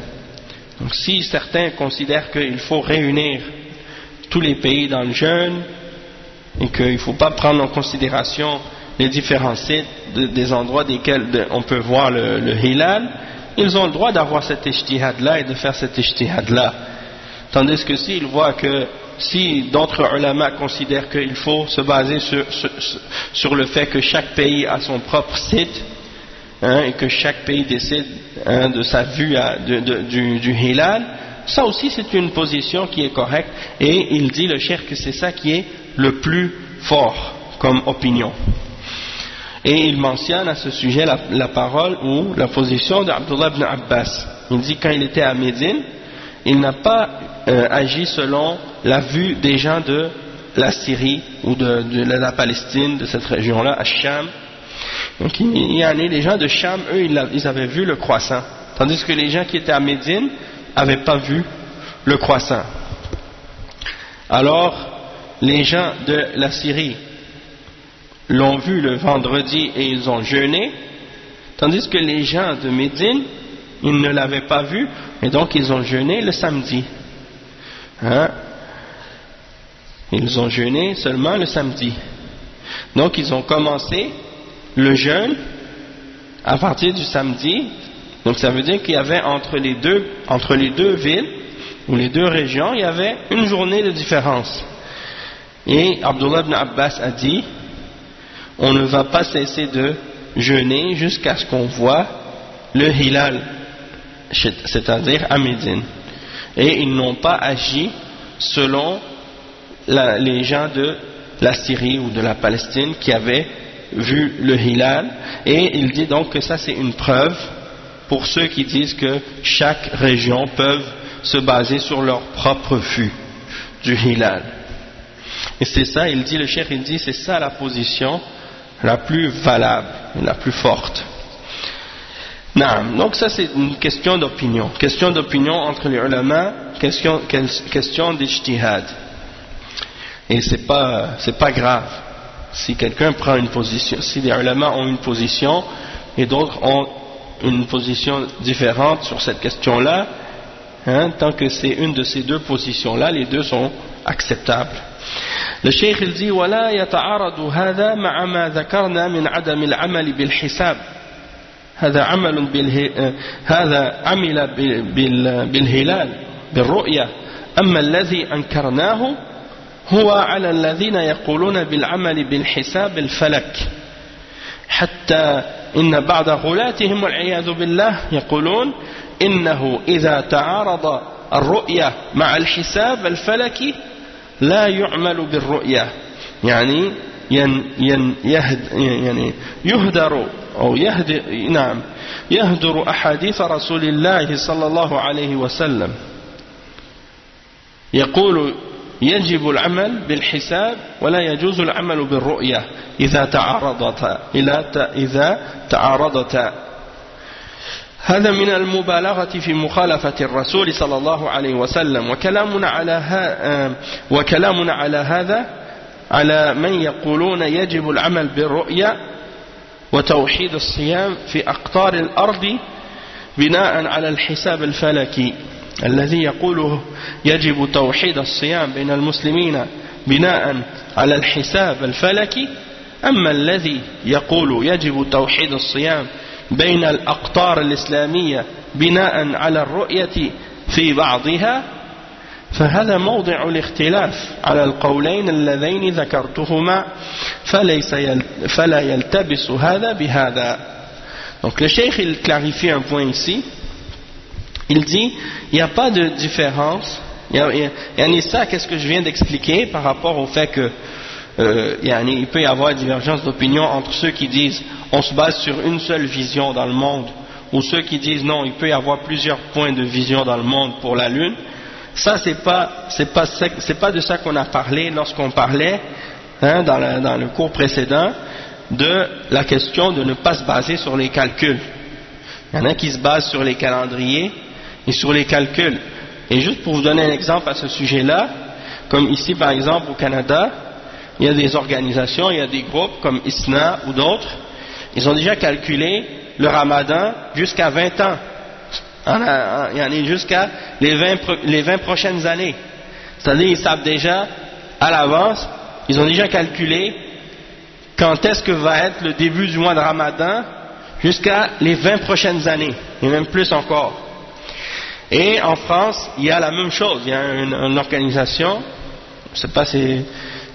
Donc si certains considèrent qu'il faut réunir tous les pays dans le jeûne et qu'il ne faut pas prendre en considération les différents sites des endroits desquels on peut voir le hilal, ils ont le droit d'avoir cet ijtihad là et de faire cet ijtihad là. Tandis que s'ils voient que si d'autres ulama considèrent qu'il faut se baser sur le fait que chaque pays a son propre site et que chaque pays décide de sa vue du hilal, ça aussi c'est une position qui est correcte, et il dit le cheikh que c'est ça qui est le plus fort comme opinion. Et il mentionne à ce sujet la parole ou la position d'Abdullah ibn Abbas. Il dit quand il était à Médine, il n'a pas agi selon la vue des gens de la Syrie ou de la Palestine, de cette région-là, à Cham. Donc les gens de Cham, eux, ils avaient vu le croissant, tandis que les gens qui étaient à Médine n'avaient pas vu le croissant. Alors, les gens de la Syrie l'ont vu le vendredi et ils ont jeûné, tandis que les gens de Médine, ils ne l'avaient pas vu et donc ils ont jeûné le samedi. Ils ont jeûné seulement le samedi. Donc ils ont commencé le jeûne à partir du samedi. Donc ça veut dire qu'il y avait entre les deux villes ou les deux régions, il y avait une journée de différence. Et Abdullah ibn Abbas a dit on ne va pas cesser de jeûner jusqu'à ce qu'on voit le hilal, c'est-à-dire à Médine. Et ils n'ont pas agi selon les gens de la Syrie ou de la Palestine qui avaient vu le hilal. Et il dit donc que ça c'est une preuve pour ceux qui disent que chaque région peut se baser sur leur propre vue du hilal. Et c'est ça, il dit, le cheikh il dit, c'est ça la position la plus valable, la plus forte. Donc ça c'est une question d'opinion entre les ulama, question d'ijtihad. Et c'est pas grave si quelqu'un prend une position, si les ulama ont une position et d'autres ont une position différente sur cette question-là, tant que c'est une de ces deux positions-là, les deux sont acceptables. Le cheikh il dit ولا يتعارض هذا مع ما ذكرنا من عدم العمل بالحساب. هذا عمل بالهلال بالرؤية. أما الذي أنكرناه هو على الذين يقولون بالعمل بالحساب الفلك، حتى إن بعض غلاتهم والعياذ بالله يقولون إنه إذا تعارض الرؤية مع الحساب الفلكي لا يعمل بالرؤية، يعني يهدر أو يهدر أحاديث رسول الله صلى الله عليه وسلم يقول يجب العمل بالحساب ولا يجوز العمل بالرؤية إذا تعارضتا. هذا من المبالغة في مخالفة الرسول صلى الله عليه وسلم. وكلامنا على هذا على من يقولون يجب العمل بالرؤية وتوحيد الصيام في أقطار الأرض بناء على الحساب الفلكي الذي يقول يجب توحيد الصيام بين المسلمين بناء على الحساب الفلكي. أما الذي يقول يجب توحيد الصيام بين الأقطار الإسلامية بناء على الرؤية في بعضها فهذا موضع الاختلاف على القولين اللذين ذكرتهما فلا يلتبس هذا بهذا. Donc le cheikh il clarifie un point ici. Il dit il n'y a pas de différence. Et ça, qu'est-ce que je viens d'expliquer par rapport au fait que il peut y avoir une divergence d'opinion entre ceux qui disent on se base sur une seule vision dans le monde, ou ceux qui disent non, il peut y avoir plusieurs points de vision dans le monde pour la lune. Ça c'est pas de ça qu'on a parlé lorsqu'on parlait dans le cours précédent de la question de ne pas se baser sur les calculs. Il y en a qui se basent sur les calendriers et sur les calculs. Et juste pour vous donner un exemple à ce sujet-là, comme ici par exemple au Canada, il y a des organisations, il y a des groupes comme ISNA ou d'autres, ils ont déjà calculé le Ramadan jusqu'à 20 ans, jusqu'à les 20 prochaines années. C'est-à-dire ils savent déjà à l'avance, ils ont déjà calculé quand est-ce que va être le début du mois de Ramadan jusqu'à les 20 prochaines années, et même plus encore. Et en France, il y a la même chose, il y a une organisation, je ne sais pas si c'est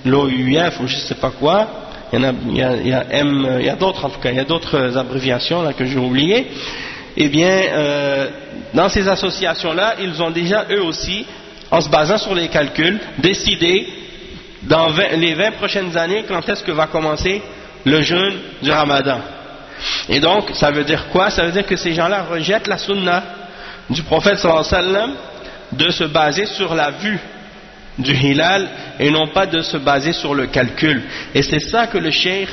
l'OUF ou je ne sais pas quoi, il y a d'autres en tout cas, il y a d'autres abréviations là que j'ai oubliées. Eh bien, dans ces associations-là, ils ont déjà eux aussi, en se basant sur les calculs, décidé dans les 20 prochaines années quand est-ce que va commencer le jeûne du Ramadan. Et donc, ça veut dire quoi? Ça veut dire que ces gens-là rejettent la sunna du prophète sallallahu alayhi wa sallam de se baser sur la vue du hilal et non pas de se baser sur le calcul. Et c'est ça que le cheikh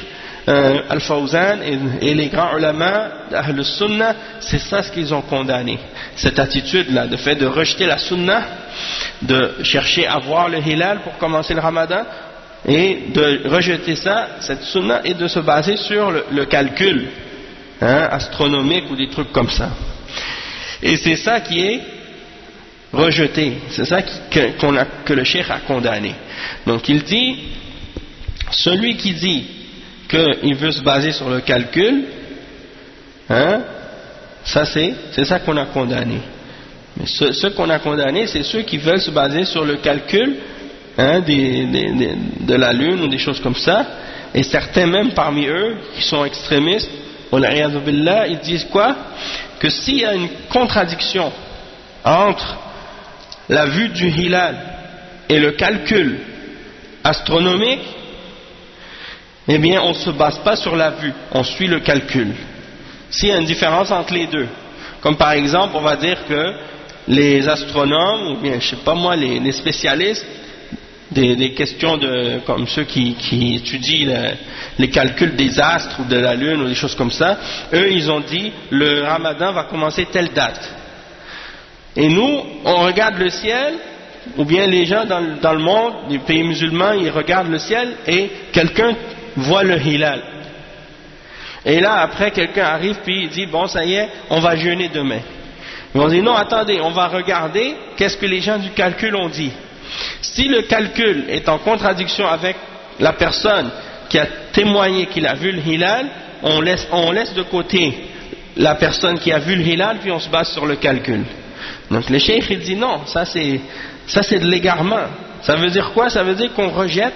Al-Fawzan et les grands ulama d'Ahl Sunnah, c'est ça ce qu'ils ont condamné. Cette attitude-là, de fait de rejeter la sunna, de chercher à voir le hilal pour commencer le ramadan, et de rejeter ça, cette sunna, et de se baser sur le calcul astronomique ou des trucs comme ça. Et c'est ça qui est rejeté, c'est ça que le cheikh a condamné. Donc il dit, celui qui dit qu'il veut se baser sur le calcul, ça c'est ça qu'on a condamné. Mais ceux qu'on a condamné, c'est ceux qui veulent se baser sur le calcul de la lune ou des choses comme ça. Et certains même parmi eux, qui sont extrémistes, ils disent quoi? Que s'il y a une contradiction entre la vue du hilal et le calcul astronomique, eh bien on ne se base pas sur la vue, on suit le calcul. S'il y a une différence entre les deux, comme par exemple on va dire que les astronomes, ou bien je sais pas moi, les spécialistes des questions comme ceux qui étudient les calculs des astres ou de la lune ou des choses comme ça, eux ils ont dit le ramadan va commencer telle date. Et nous, on regarde le ciel, ou bien les gens dans le monde, les pays musulmans, ils regardent le ciel et quelqu'un voit le hilal. Et là, après, quelqu'un arrive puis il dit, bon, ça y est, on va jeûner demain. Et on dit, non, attendez, on va regarder qu'est-ce que les gens du calcul ont dit. Si le calcul est en contradiction avec la personne qui a témoigné qu'il a vu le hilal, on laisse de côté la personne qui a vu le hilal, puis on se base sur le calcul. Donc le cheikh il dit non, ça c'est de l'égarement. Ça veut dire quoi? Ça veut dire qu'on rejette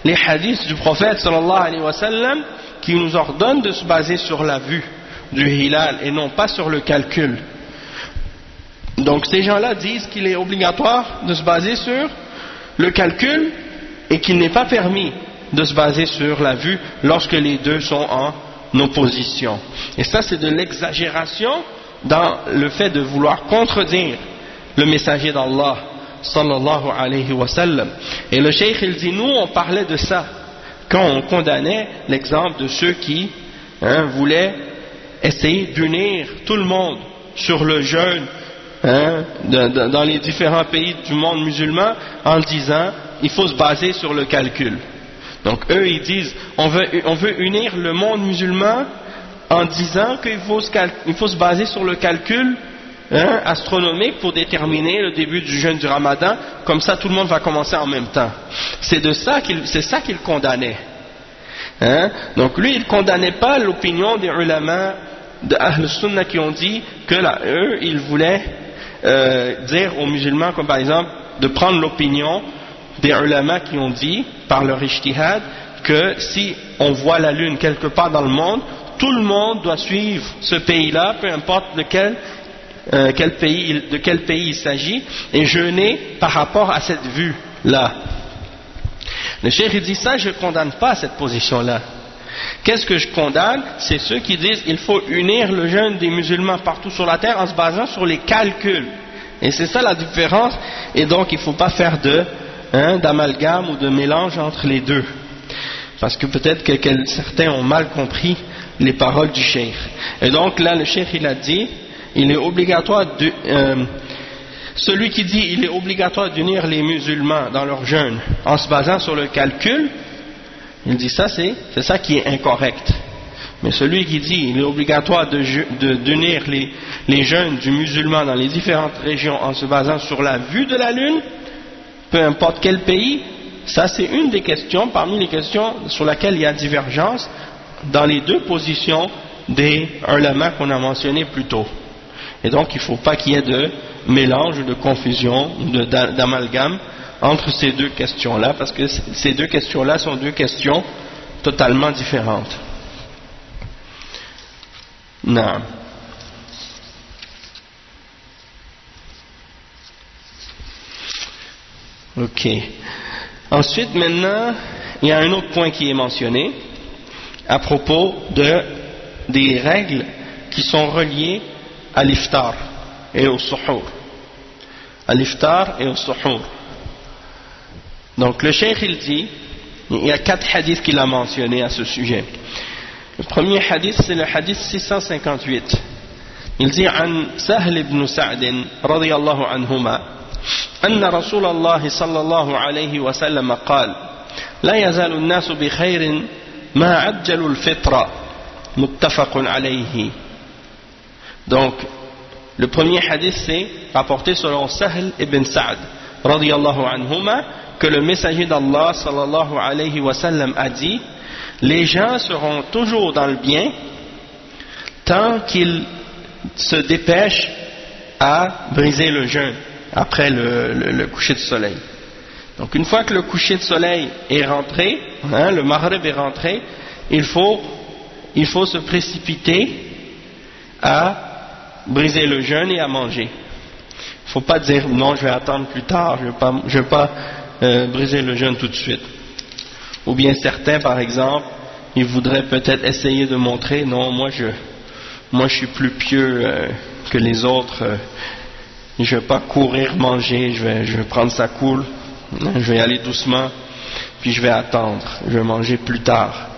les hadiths du prophète sallallahu alayhi wa sallam qui nous ordonnent de se baser sur la vue du hilal et non pas sur le calcul. Donc ces gens-là disent qu'il est obligatoire de se baser sur le calcul et qu'il n'est pas permis de se baser sur la vue lorsque les deux sont en opposition. Et ça c'est de l'exagération dans le fait de vouloir contredire le messager d'Allah sallallahu alayhi wa sallam. Et le cheikh il dit, nous on parlait de ça quand on condamnait l'exemple de ceux qui voulaient essayer d'unir tout le monde sur le jeûne dans les différents pays du monde musulman en disant il faut se baser sur le calcul. Donc eux ils disent on veut unir le monde musulman en disant qu'il faut se baser sur le calcul astronomique pour déterminer le début du jeûne du Ramadan, comme ça tout le monde va commencer en même temps. C'est ça qu'il condamnait. Donc lui il condamnait pas l'opinion des ulama de Ahl Sunnah qui ont dit que eux ils voulaient dire aux musulmans, comme par exemple de prendre l'opinion des ulama qui ont dit par leur ijtihad que si on voit la lune quelque part dans le monde, tout le monde doit suivre ce pays-là, peu importe de quel pays il s'agit, et jeûner par rapport à cette vue-là. Le cheikh dit ça, je ne condamne pas cette position-là. Qu'est-ce que je condamne? C'est ceux qui disent qu'il faut unir le jeûne des musulmans partout sur la terre en se basant sur les calculs. Et c'est ça la différence, et donc il ne faut pas faire d'amalgame ou de mélange entre les deux. Parce que peut-être que certains ont mal compris les paroles du cheikh. Et donc là le cheikh il a dit il est obligatoire celui qui dit il est obligatoire d'unir les musulmans dans leur jeûne en se basant sur le calcul, il dit ça c'est ça qui est incorrect. Mais celui qui dit il est obligatoire d'unir les jeûnes du musulman dans les différentes régions en se basant sur la vue de la lune, peu importe quel pays, ça c'est une des questions parmi les questions sur lesquelles il y a divergence dans les deux positions des ulama qu'on a mentionné plus tôt. Et donc il ne faut pas qu'il y ait de mélange, de confusion, d'amalgame entre ces deux questions-là, parce que ces deux questions-là sont deux questions totalement différentes. Non. Ok. Ensuite, maintenant, il y a un autre point qui est mentionné à propos des règles qui sont reliées à l'iftar et au suhour. À l'iftar et au suhour. Donc le cheikh il dit, il y a 4 hadiths qu'il a mentionnés à ce sujet. Le premier hadith c'est le hadith 658. Il dit عن سهل بن سعد رضي الله عنهما أن رسول الله صلى الله عليه وسلم قال لا يزال الناس بخير ما عجلوا الفطر متفق عليه. Donc le premier hadith c'est rapporté selon Sahl ibn Sa'd radiyallahu anhuma que le messager d'Allah sallallahu alayhi wa sallam a dit les gens seront toujours dans le bien tant qu'ils se dépêchent à briser le jeûne après le coucher de soleil. Donc une fois que le coucher de soleil est rentré, le maghrib est rentré, il faut se précipiter à briser le jeûne et à manger. Il ne faut pas dire non, je vais attendre plus tard, je vais pas briser le jeûne tout de suite. Ou bien certains par exemple, ils voudraient peut-être essayer de montrer non, moi je suis plus pieux que les autres, je vais pas courir manger, je vais prendre ça cool je vais aller doucement, puis je vais attendre, je vais manger plus tard,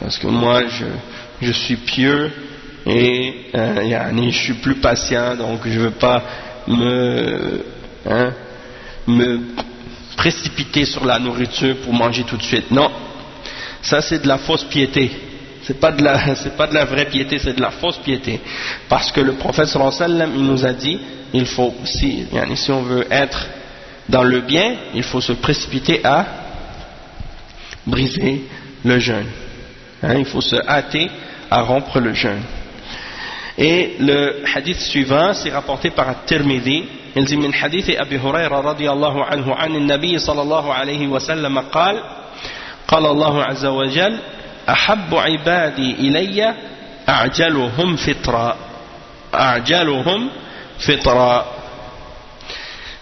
parce que moi je suis pieux et je suis plus patient, donc je veux pas me précipiter sur la nourriture pour manger tout de suite. Non, ça c'est de la fausse piété. C'est pas de la vraie piété, c'est de la fausse piété. Parce que le prophète sallallahu alayhi wa sallam, il nous a dit, il faut, si on veut être dans le bien, il faut se précipiter à briser le jeûne. Il faut se hâter à rompre le jeûne. Et le hadith suivant, c'est rapporté par At-Tirmidhi. Il dit min hadith Abi Hurayra radiyallahu anhu an an-nabi sallallahu alayhi wa sallam قال قال الله عز وجل أحب عبادي إلي أعجلهم فطرا.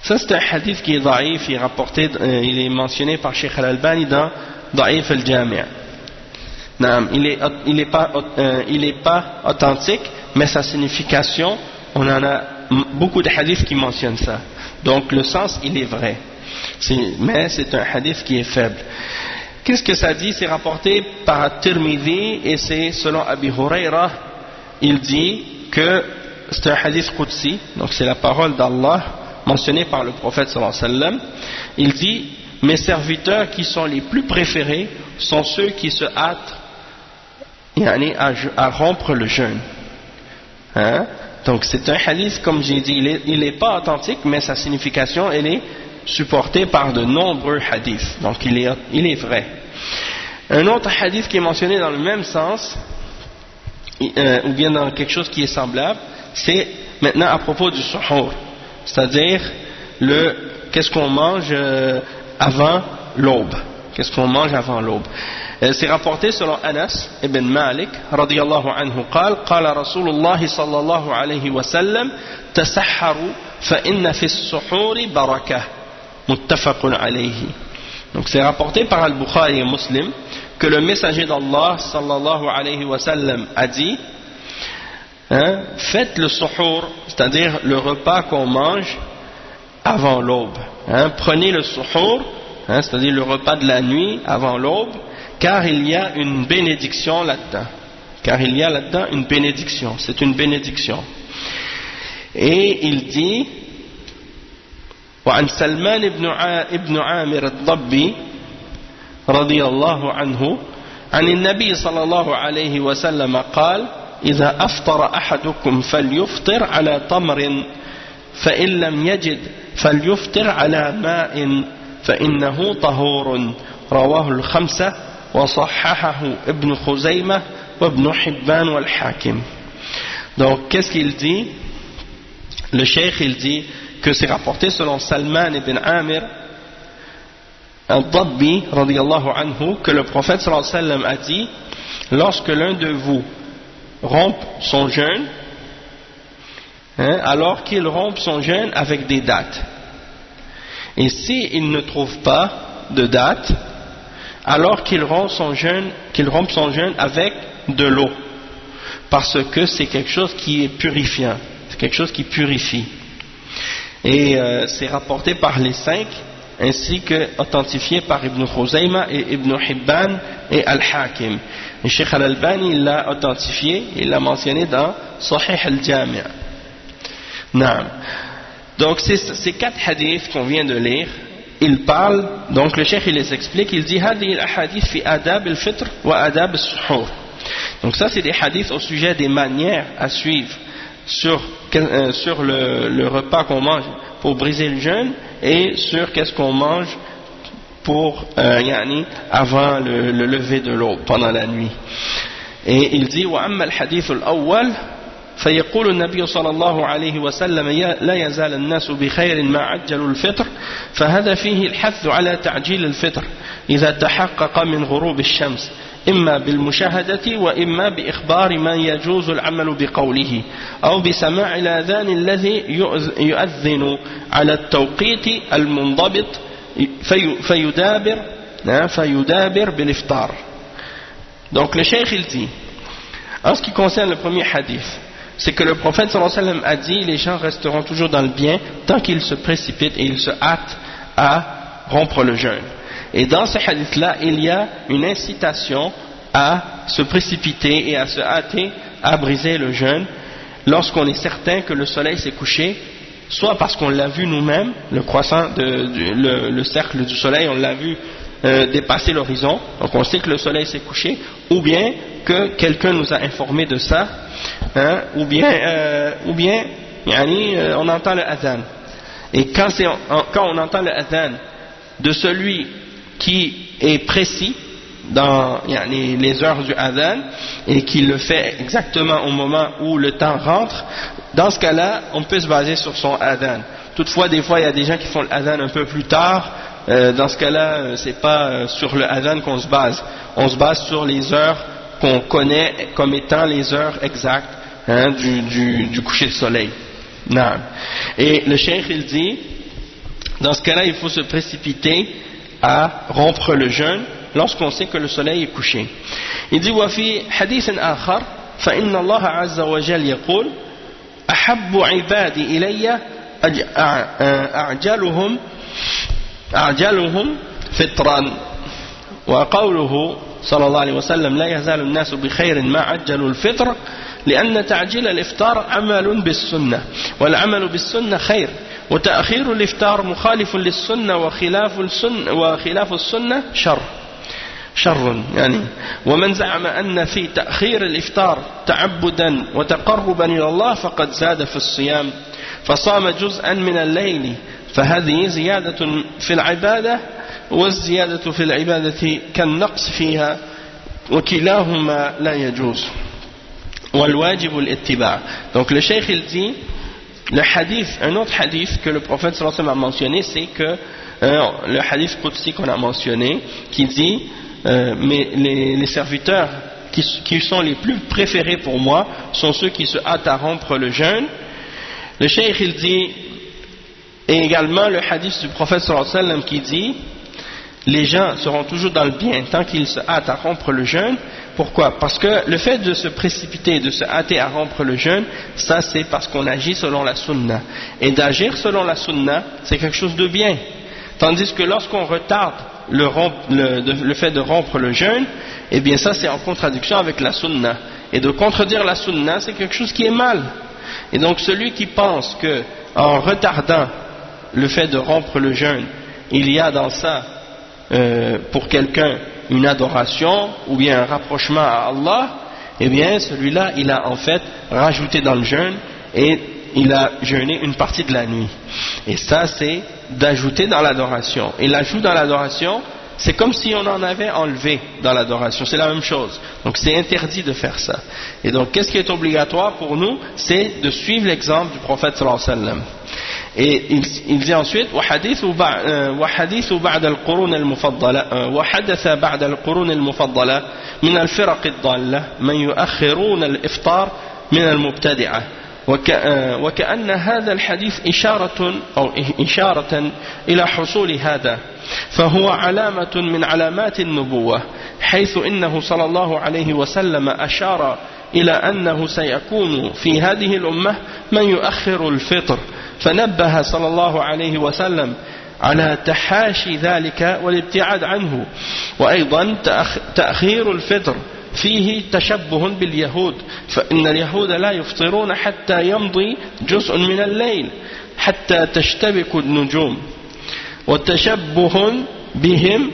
Ça c'est un hadith qui est daïf, il est mentionné par Cheikh Al-Albani dans Daïf al-Jami'. Il est pas authentique, mais sa signification, on en a beaucoup de hadiths qui mentionnent ça. Donc le sens, il est vrai. Mais c'est un hadith qui est faible. Qu'est-ce que ça dit? C'est rapporté par Tirmidhi et c'est selon Abi Hurayra. Il dit que c'est un hadith qudsi, donc c'est la parole d'Allah mentionnée par le prophète sallallahu alayhi wa sallam. Il dit: mes serviteurs qui sont les plus préférés sont ceux qui se hâtent à rompre le jeûne. Donc c'est un hadith, comme j'ai dit, il n'est pas authentique, mais sa signification elle est supportée par de nombreux hadiths. Donc il est vrai. Un autre hadith qui est mentionné dans le même sens, ou bien dans quelque chose qui est semblable, c'est maintenant à propos du suhour, c'est-à-dire qu'est-ce qu'on mange avant l'aube. Qu'est-ce qu'on mange avant l'aube? C'est rapporté selon Anas ibn Malik radiyallahu anhu قال رسول الله صلى الله عليه وسلم تسحروا فإن في السحور بركة متفق عليه. Donc c'est rapporté par Al-Bukhari et Muslim que le messager d'Allah sallallahu alayhi wa sallam a dit, faites le suhour, c'est-à-dire le repas qu'on mange avant l'aube. Prenez le suhour, c'est-à-dire le repas de la nuit avant l'aube, car il y a une bénédiction là-dedans. Car il y a là-dedans une bénédiction. C'est une bénédiction. Et il dit, وعن سلمان ابن عامر الضبي رضي الله عنه عن النبي صلى الله عليه وسلم قال إذا أفطر أحدكم فليفطر على تمر فإن لم يجد فليفطر على ماء فإنه طهور رواه الخمسة وصححه ابن خزيمة وابن حبان والحاكم. Donc qu'est-ce qu'il dit? Le cheikh il dit que c'est rapporté selon Salman ibn Amir al-Dabbi radiyallahu anhu que le prophète sallallahu alayhi wa sallam a dit: lorsque l'un de vous rompt son jeûne, alors qu'il rompt son jeûne avec des dates, et s'il ne trouve pas de date, alors qu'il rompt son jeûne avec de l'eau, parce que c'est quelque chose qui est purifiant, c'est quelque chose qui purifie. Et c'est rapporté par les 5 ainsi que authentifié par Ibn Khuzayma et Ibn Hibban et Al-Hakim. Et Cheikh Al-Albani il l'a authentifié, il l'a mentionné dans Sahih Al-Jami'. Donc ces 4 hadiths qu'on vient de lire, il parle, donc le cheikh il les explique, il dit هذه الأحاديث في آداب الفطر وآداب السحور. Donc ça c'est des hadiths au sujet des manières à suivre sur le repas qu'on mange pour briser le jeûne et sur qu'est-ce qu'on mange pour avant le lever de l'aube pendant la nuit. Et il dit وأما الحديث الأول فيقول النبي صلى الله عليه وسلم لا يزال الناس بخير ما عجلوا الفطر فهذا فيه الحث على تعجيل الفطر إذا تحقق من غروب الشمس إما بالمشاهدة وإما بإخبار من يجوز العمل بقوله أو بسماع الأذان الذي يؤذن على التوقيت المنضبط فيدابر بالإفطار. Donc le cheikh il dit, en ce qui concerne le premier hadith, c'est que le prophète sallallahu alayhi wa sallam a dit les gens resteront toujours dans le bien tant qu'ils se précipitent et ils se hâtent à rompre le jeûne. Et dans ce hadith-là, il y a une incitation à se précipiter et à se hâter à briser le jeûne lorsqu'on est certain que le soleil s'est couché, soit parce qu'on l'a vu nous-mêmes, le croissant, le cercle du soleil, on l'a vu dépasser l'horizon, donc on sait que le soleil s'est couché, ou bien que quelqu'un nous a informé de ça, hein, ou bien on entend le adhan. Et quand on entend le adhan de celui qui est précis dans les heures du adhan et qui le fait exactement au moment où le temps rentre, dans ce cas-là, on peut se baser sur son adhan. Toutefois, des fois, il y a des gens qui font le adhan un peu plus tard. Dans ce cas-là, c'est pas sur le adhan qu'on se base. On se base sur les heures qu'on connaît comme étant les heures exactes, hein, du coucher de soleil. Non. Et le cheikh il dit, dans ce cas-là, il faut se précipiter à rompre le jeûne lorsqu'on sait que le soleil est couché. Il dit وفي حديث آخر فإن الله عز وجل يقول أحب عبادي إلي أعجلهم فطرا وقوله صلى الله عليه وسلم لا يزال الناس بخير ما عجلوا الفطر لأن تعجيل الإفطار عمل بالسنة والعمل بالسنة خير وتأخير الإفطار مخالف للسنة وخلاف السنة شر يعني ومن زعم أن في تأخير الإفطار تعبدا وتقربا إلى الله فقد زاد في الصيام فصام جزءا من الليل فهذه زيادة في العبادة والزيادة في العبادة كالنقص فيها وكلاهما لا يجوز والواجب الاتباع. Donc le cheikh il dit le hadith, un autre hadith que le prophète sallallahu alayhi wa sallam a mentionné, c'est que le hadith Qudsi qu'on a mentionné qui dit mais les serviteurs qui sont les plus préférés pour moi sont ceux qui se hâtent à rompre le jeûne. Le cheikh il dit, et également le hadith du prophète sallallahu alayhi wa sallam qui dit les gens seront toujours dans le bien tant qu'ils se hâtent à rompre le jeûne. Pourquoi? Parce que le fait de se précipiter, de se hâter à rompre le jeûne, ça c'est parce qu'on agit selon la sunna. Et d'agir selon la sunna, c'est quelque chose de bien. Tandis que lorsqu'on retarde le fait de rompre le jeûne, eh bien ça c'est en contradiction avec la sunna. Et de contredire la sunna, c'est quelque chose qui est mal. Et donc celui qui pense que en retardant le fait de rompre le jeûne, il y a dans ça pour quelqu'un une adoration ou bien un rapprochement à Allah, eh bien celui-là il a en fait rajouté dans le jeûne et il a jeûné une partie de la nuit. Et ça c'est d'ajouter dans l'adoration. Et l'ajout dans l'adoration, c'est comme si on en avait enlevé dans l'adoration, c'est la même chose. Donc c'est interdit de faire ça. Et donc qu'est-ce qui est obligatoire pour nous? C'est de suivre l'exemple du prophète sallallahu alayhi wa sallam. Et il dit ensuite وحدث بعد القرون المفضلة من الفرق الضالة من يؤخرون الإفطار من المبتدعة وكأن هذا الحديث إشارة إلى حصول هذا فهو علامة من علامات النبوة حيث إنه صلى الله عليه وسلم أشار إلى أنه سيكون في هذه الأمة من يؤخر الفطر فنبه صلى الله عليه وسلم على تحاشي ذلك والابتعاد عنه وأيضا تأخير الفطر فيه تشبه باليهود فإن اليهود لا يفطرون حتى يمضي جزء من الليل حتى تشتبك النجوم وتشبه بهم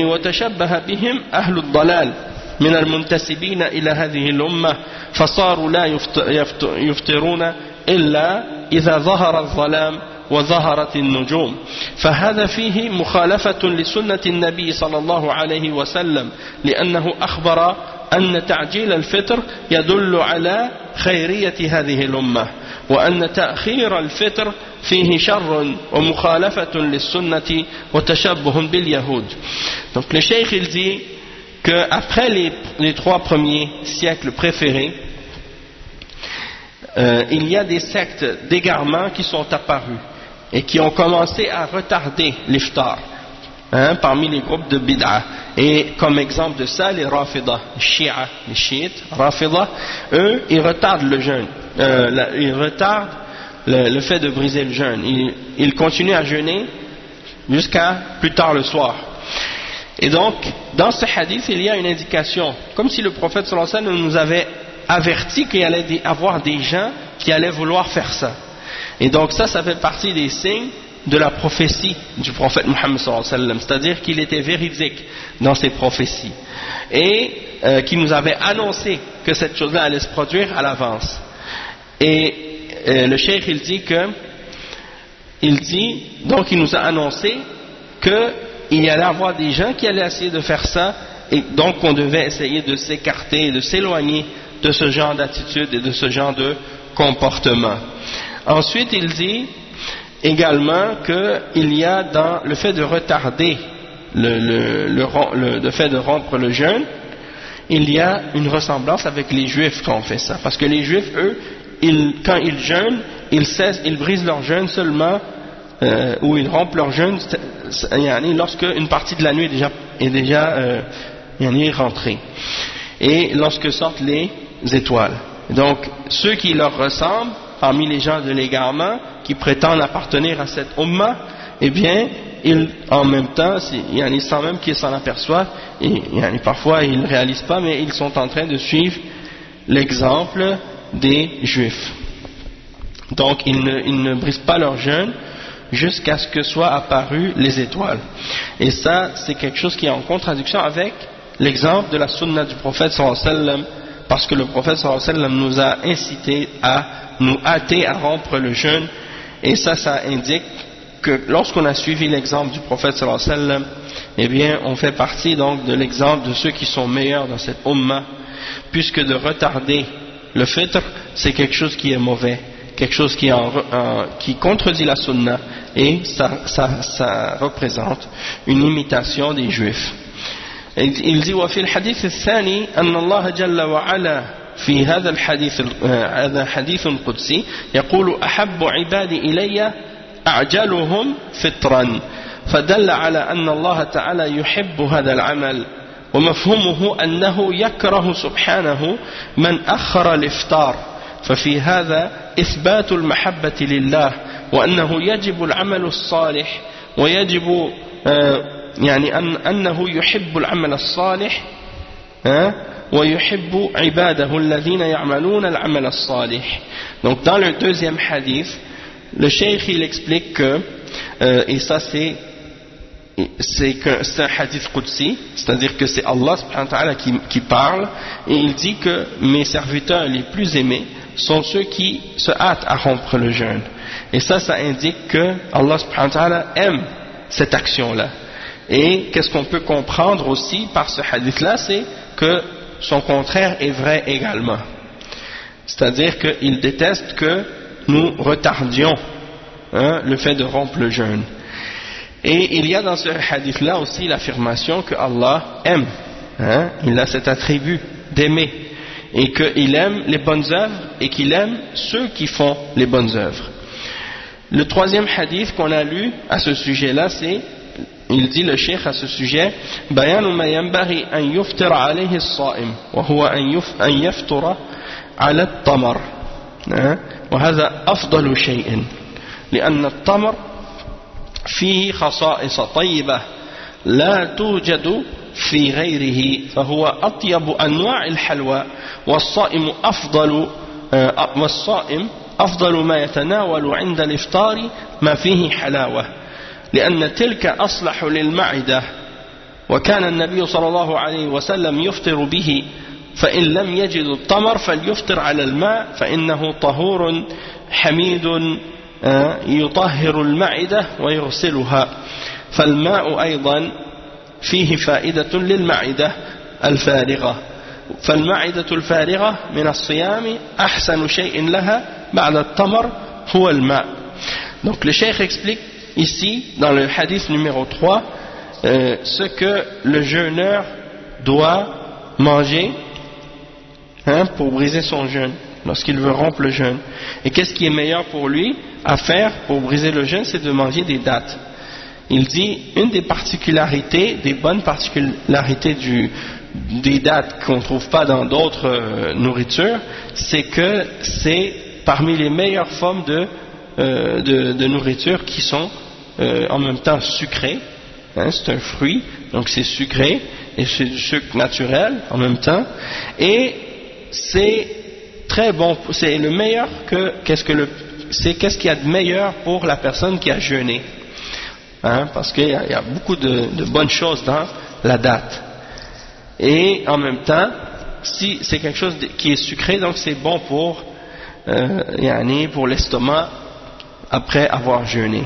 وتشبه بهم أهل الضلال من المنتسبين إلى هذه الأمة فصاروا لا يفطرون إلا إذا ظهر الظلام وظهرت النجوم فهذا فيه مخالفة لسنة النبي صلى الله عليه وسلم لأنه أخبر أن تعجيل الفطر يدل على خيرية هذه الأمة وأن تأخير الفطر فيه شر ومخالفة للسنة وتشبه باليهود. Donc le cheikh il dit qu'après les 3 premiers siècles préférés, il y a des sectes d'égarement qui sont apparues et qui ont commencé à retarder l'iftar parmi les groupes de bid'a. Et comme exemple de ça, les Rafida, les chiites, Rafida, eux, ils retardent le jeûne, ils retardent le fait de briser le jeûne. Ils continuent à jeûner jusqu'à plus tard le soir. Et donc, dans ce hadith, il y a une indication, comme si le prophète sallallahu alayhi wa sallam nous avait averti qu'il allait y avoir des gens qui allaient vouloir faire ça. Et donc ça fait partie des signes de la prophétie du prophète Muhammad sallallahu alayhi wa sallam, c'est-à-dire qu'il était véridique dans ses prophéties et qu'il nous avait annoncé que cette chose-là allait se produire à l'avance. Et le cheikh donc il nous a annoncé qu'il y allait avoir des gens qui allaient essayer de faire ça, et donc on devait essayer de s'écarter et de s'éloigner de ce genre d'attitude et de ce genre de comportement. Ensuite il dit également qu'il y a dans le fait de retarder le fait de rompre le jeûne, il y a une ressemblance avec les juifs quand on fait ça, parce que les juifs eux, quand ils jeûnent, ils brisent leur jeûne seulement ou ils rompent leur jeûne lorsque une partie de la nuit est déjà rentrée et lorsque sortent les étoiles. Donc ceux qui leur ressemblent parmi les gens de l'égarement qui prétendent appartenir à cette umma, eh bien en même temps, sans même qu'ils s'en aperçoivent, et parfois ils ne réalisent pas, mais ils sont en train de suivre l'exemple des juifs. Donc ils ne brisent pas leur jeûne jusqu'à ce que soient apparues les étoiles. Et ça, c'est quelque chose qui est en contradiction avec l'exemple de la sunna du prophète sallallahu alayhi wa sallam, parce que le prophète sallallahu alayhi wa sallam nous a incité à nous hâter à rompre le jeûne, et ça indique que lorsqu'on a suivi l'exemple du prophète sallallahu alayhi wa sallam, eh bien on fait partie donc de l'exemple de ceux qui sont meilleurs dans cette umma, puisque de retarder le fitr, c'est quelque chose qui est mauvais, quelque chose qui contredit la sunna, et ça représente une imitation des juifs. Il dit وفي الحديث الثاني أن الله جل وعلا في هذا الحديث هذا حديث قدسي يقول أحب عبادي إلي أعجلهم فطرا، فدل على أن الله تعالى يحب هذا العمل، ومفهومه أنه يكره سبحانه من أخر الإفطار، ففي هذا إثبات المحبة لله، وأنه يجب العمل الصالح، ويجب أنه يحب العمل الصالح ويحب عباده الذين يعملون العمل الصالح. Donc dans le deuxième hadith, le cheikh il explique que et ça c'est un hadith qudsi, c'est-à-dire que c'est Allah subhanahu wa ta'ala qui parle, et il dit que mes serviteurs les plus aimés sont ceux qui se hâtent à rompre le jeûne. Et ça indique que Allah subhanahu wa ta'ala aime cette action-là. Et qu'est-ce qu'on peut comprendre aussi par ce hadith-là, c'est que son contraire est vrai également. C'est-à-dire qu'il déteste que nous retardions le fait de rompre le jeûne. Et il y a dans ce hadith-là aussi l'affirmation que Allah aime. Il a cet attribut d'aimer. Et qu'il aime les bonnes œuvres et qu'il aime ceux qui font les bonnes œuvres. Le troisième hadith qu'on a lu à ce sujet-là, il dit le cheikh à ce sujet بيان ما ينبغي أن يفطر عليه الصائم وهو أن يفطر على التمر وهذا أفضل شيء لأن التمر فيه خصائص طيبة لا توجد في غيره فهو أطيب أنواع الحلوى والصائم أفضل ما يتناول عند الإفطار ما فيه حلاوة لأن تلك أصلح للمعدة وكان النبي صلى الله عليه وسلم يفطر به فإن لم يجد التمر فليفطر على الماء فإنه طهور حميد يطهر المعدة ويغسلها فالماء أيضا فيه فائدة للمعدة الفارغة فالمعدة الفارغة من الصيام أحسن شيء لها بعد التمر هو الماء. Donc le cheikh explique ici dans le hadith numéro 3 ce que le jeûneur doit manger pour briser son jeûne lorsqu'il veut rompre le jeûne. Et qu'est-ce qui est meilleur pour lui à faire pour briser le jeûne, c'est de manger des dattes. Il dit une des particularités, des bonnes particularités des dattes qu'on ne trouve pas dans d'autres nourritures, c'est que c'est parmi les meilleures formes de nourriture qui sont en même temps sucré, hein, c'est un fruit, donc c'est sucré, et c'est du sucre naturel en même temps, et c'est très bon, c'est le meilleur qu'est-ce qu'il y a de meilleur pour la personne qui a jeûné, hein, parce qu'il y a beaucoup de bonnes choses dans la date, et en même temps, si c'est quelque chose qui est sucré, donc c'est bon pour l'estomac après avoir jeûné.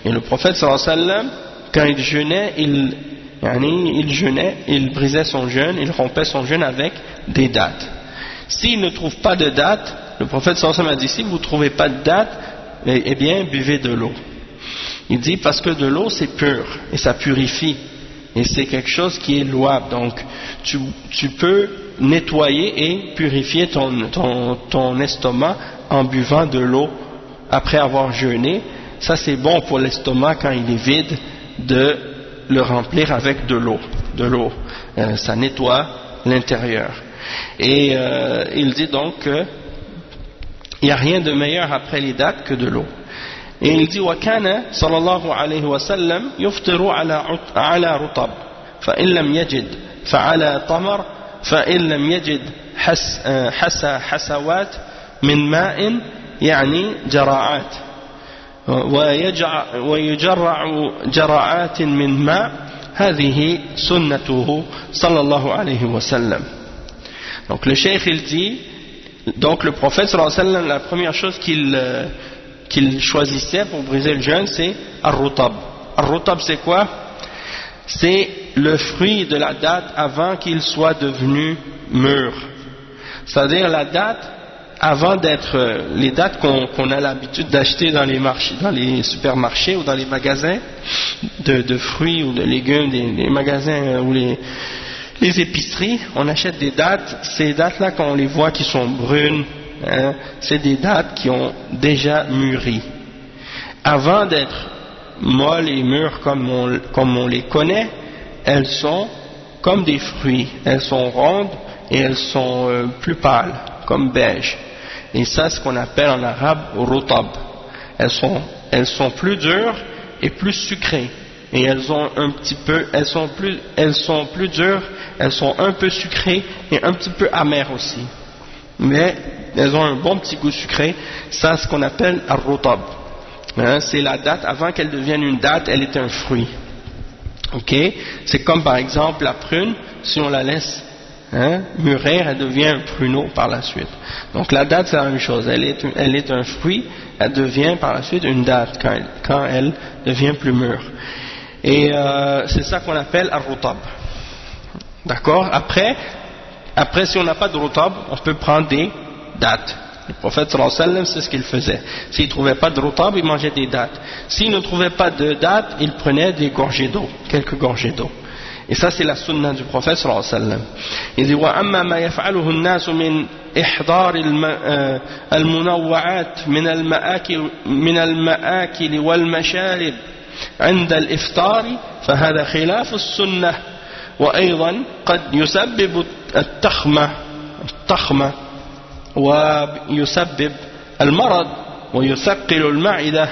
Et le prophète sallallahu alayhi wa sallam, quand il jeûnait, il brisait son jeûne, il rompait son jeûne avec des dattes. S'il ne trouve pas de dattes, le prophète sallallahu alayhi wa sallam a dit, si vous ne trouvez pas de dattes, eh bien buvez de l'eau. Il dit parce que de l'eau c'est pur et ça purifie et c'est quelque chose qui est louable, donc tu peux nettoyer et purifier ton estomac en buvant de l'eau après avoir jeûné. Ça c'est bon pour l'estomac quand il est vide de le remplir avec de l'eau. Ça nettoie l'intérieur. Et il dit donc qu'il n'y a rien de meilleur après les dates que de l'eau. Et il dit وكان صلى الله عليه وسلم يفطر على رطب فإن لم يجد فعلى تمر فإن لم يجد حسوات من ماء يعني جراعات ويجرع جراعات من ماء هذه سنته صلى الله عليه وسلم. Donc le cheikh il dit, donc le prophète sallallahu alayhi wa sallam, la première chose qu'il choisissait pour briser le jeûne, c'est ar-rutab. Ar-rutab c'est quoi? C'est le fruit de la date avant qu'il soit devenu mûr. C'est-à-dire la date avant d'être les dates qu'on a l'habitude d'acheter dans les marchés, dans les supermarchés ou dans les magasins de fruits ou de légumes, les magasins ou les épiceries, on achète des dates. Ces dates-là, quand on les voit qui sont brunes, hein, c'est des dates qui ont déjà mûri. Avant d'être molles et mûres comme on les connaît, elles sont comme des fruits. Elles sont rondes et elles sont plus pâles, comme beige. Et ça, c'est ce qu'on appelle en arabe rutab. Elles sont plus dures et plus sucrées. Et elles sont plus dures, elles sont un peu sucrées et un petit peu amères aussi. Mais elles ont un bon petit goût sucré. Ça, c'est ce qu'on appelle ar-rutab. Hein, c'est la date, avant qu'elle devienne une date, elle est un fruit. Ok? C'est comme par exemple la prune, si on la laisse mûrir, elle devient un pruneau par la suite. Donc la date c'est la même chose, elle est un fruit, elle devient par la suite une date quand elle devient plus mûre. Et c'est ça qu'on appelle ar-rutab. D'accord? Après si on n'a pas de rutab, on peut prendre des dates. Le prophète sallallahu alayhi wa sallam, c'est ce qu'il faisait. S'il ne trouvait pas de rutab, il mangeait des dates. S'il ne trouvait pas de dates, il prenait des gorgées d'eau, quelques gorgées d'eau. Et ça c'est la sunna du prophète sallallahu alayhi wa sallam. Il dit وَأَمَّا مَا يَفْعَلُهُ النَّاسُ مِنْ إِحْضَارِ الْمُنَوَّعَاتِ مِنَ الْمَآكِلِ وَالْمَشَارِبِ عند الإفطار فهذا خلاف السنة وأيضا قد يسبب التخمة ويسبب المرض ويثقل المعدة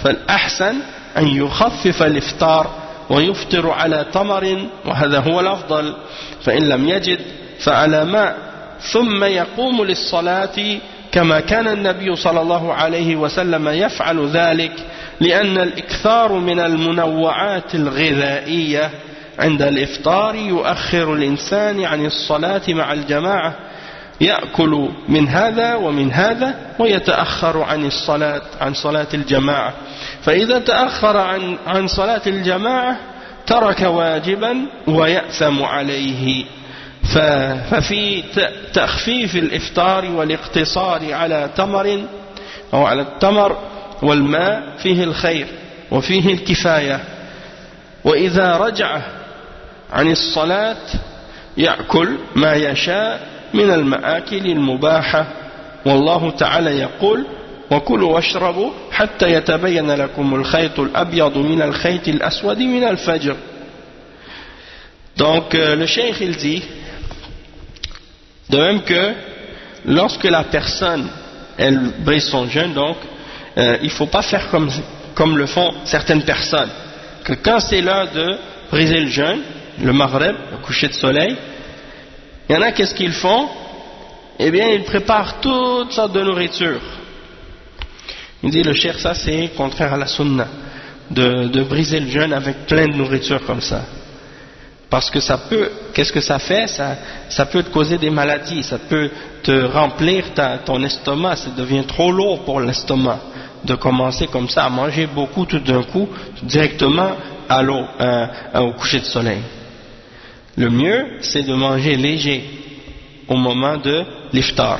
فالأحسن أن يخفف الإفطار ويفطر على تمر وهذا هو الأفضل فإن لم يجد فعلى ماء ثم يقوم للصلاة كما كان النبي صلى الله عليه وسلم يفعل ذلك لأن الإكثار من المنوعات الغذائية عند الإفطار يؤخر الإنسان عن الصلاة مع الجماعة يأكل من هذا ومن هذا ويتأخر عن صلاة الجماعة فإذا تأخر عن صلاة الجماعة ترك واجبا ويأثم عليه ففي تخفيف الإفطار والاقتصار على تمر أو على التمر والماء فيه الخير وفيه الكفاية وإذا رجع عن الصلاة يأكل ما يشاء من المآكل المباحة والله تعالى يقول وكلوا واشربوا حتى يتبين لكم الخيط الأبيض من الخيط الأسود من الفجر. Donc le cheikh il dit de même que lorsque la personne elle brise son jeûne, donc il ne faut pas faire comme le font certaines personnes, que quand c'est l'heure de briser le jeûne, le maghrib, le coucher de soleil, il y en a, qu'est-ce qu'ils font? Eh bien, ils préparent toutes sortes de nourriture. Il dit, le cheikh, ça c'est contraire à la sunna, de briser le jeûne avec plein de nourriture comme ça. Parce que ça peut, qu'est-ce que ça fait? Ça peut te causer des maladies, ça peut te remplir ton estomac, ça devient trop lourd pour l'estomac de commencer comme ça à manger beaucoup tout d'un coup, directement au coucher de soleil. Le mieux, c'est de manger léger au moment de l'iftar.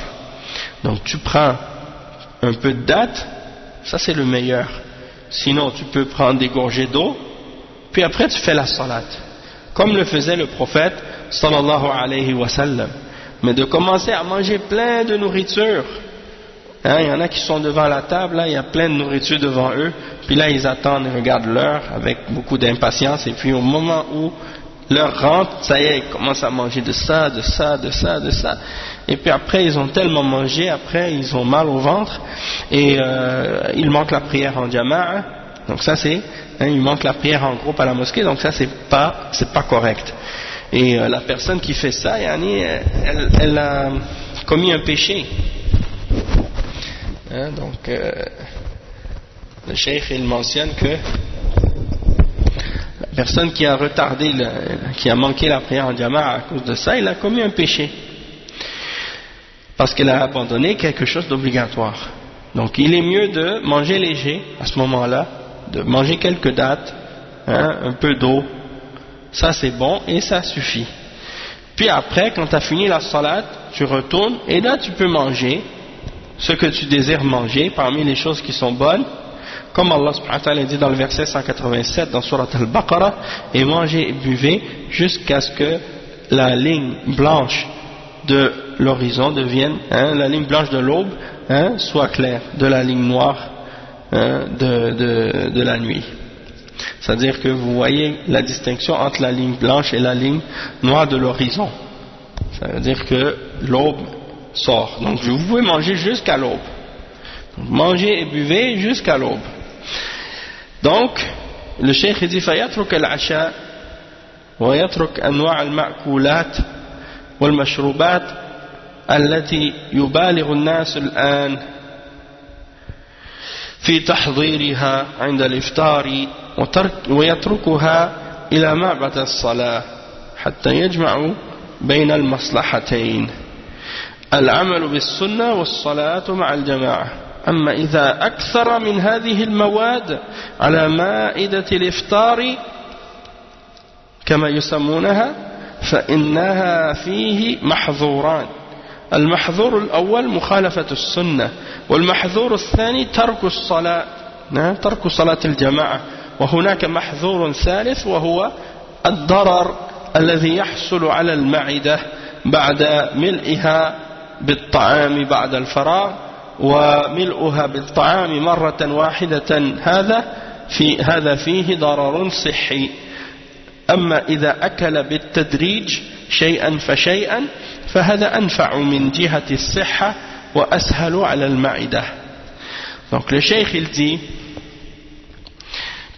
Donc tu prends un peu de date, ça c'est le meilleur. Sinon tu peux prendre des gorgées d'eau, puis après tu fais la salat. Comme le faisait le prophète sallallahu alayhi wa sallam. Mais de commencer à manger plein de nourriture. Hein, il y en a qui sont devant la table, là, il y a plein de nourriture devant eux, puis là ils attendent, ils regardent l'heure avec beaucoup d'impatience, et puis au moment où l'heure rentre, ça y est, ils commencent à manger de ça, de ça, de ça, de ça, et puis après ils ont tellement mangé, après ils ont mal au ventre, et il manque la prière en jama'a, donc ça c'est, il manque la prière en groupe à la mosquée, donc ça c'est pas correct. Et la personne qui fait ça, elle a commis un péché. Hein, donc le cheikh il mentionne que la personne qui a retardé, qui a manqué la prière en jama'a à cause de ça, il a commis un péché parce qu'elle a abandonné quelque chose d'obligatoire. Donc il est mieux de manger léger à ce moment-là, de manger quelques dattes, un peu d'eau, ça c'est bon et ça suffit. Puis après, quand tu as fini la salat, tu retournes et là tu peux manger ce que tu désires manger parmi les choses qui sont bonnes, comme Allah subhanahu wa ta'ala dit dans le verset 187 dans Surat Al-Baqarah, et mangez et buvez jusqu'à ce que la ligne blanche de l'horizon devienne, la ligne blanche de l'aube soit claire de la ligne noire de la nuit. C'est-à-dire que vous voyez la distinction entre la ligne blanche et la ligne noire de l'horizon. Ça veut dire que l'aube sort. Donc vous pouvez manger jusqu'à l'aube. Donc, mangez et buvez jusqu'à l'aube. Donc le cheikh dit فيترك العشاء ويترك أنواع المأكولات والمشروبات التي يبالغ الناس الآن في تحضيرها عند الإفطار ويتركها إلى ما بعد الصلاة حتى يجمع بين المصلحتين العمل بالسنة والصلاة مع الجماعة. أما إذا أكثر من هذه المواد على مائدة الإفطار كما يسمونها فإنها فيه محظوران. المحظور الأول مخالفة السنة، والمحظور الثاني ترك الصلاة، ترك صلاة الجماعة. وهناك محظور ثالث وهو الضرر الذي يحصل على المعدة بعد ملئها بالطعام بعد الفراغ وملؤها بالطعام مرة واحدة، هذا فيه ضرر صحي. أما إذا أكل بالتدريج شيئا فشيئا فهذا أنفع من جهة الصحة وأسهل على المعدة. Donc le cheikh il dit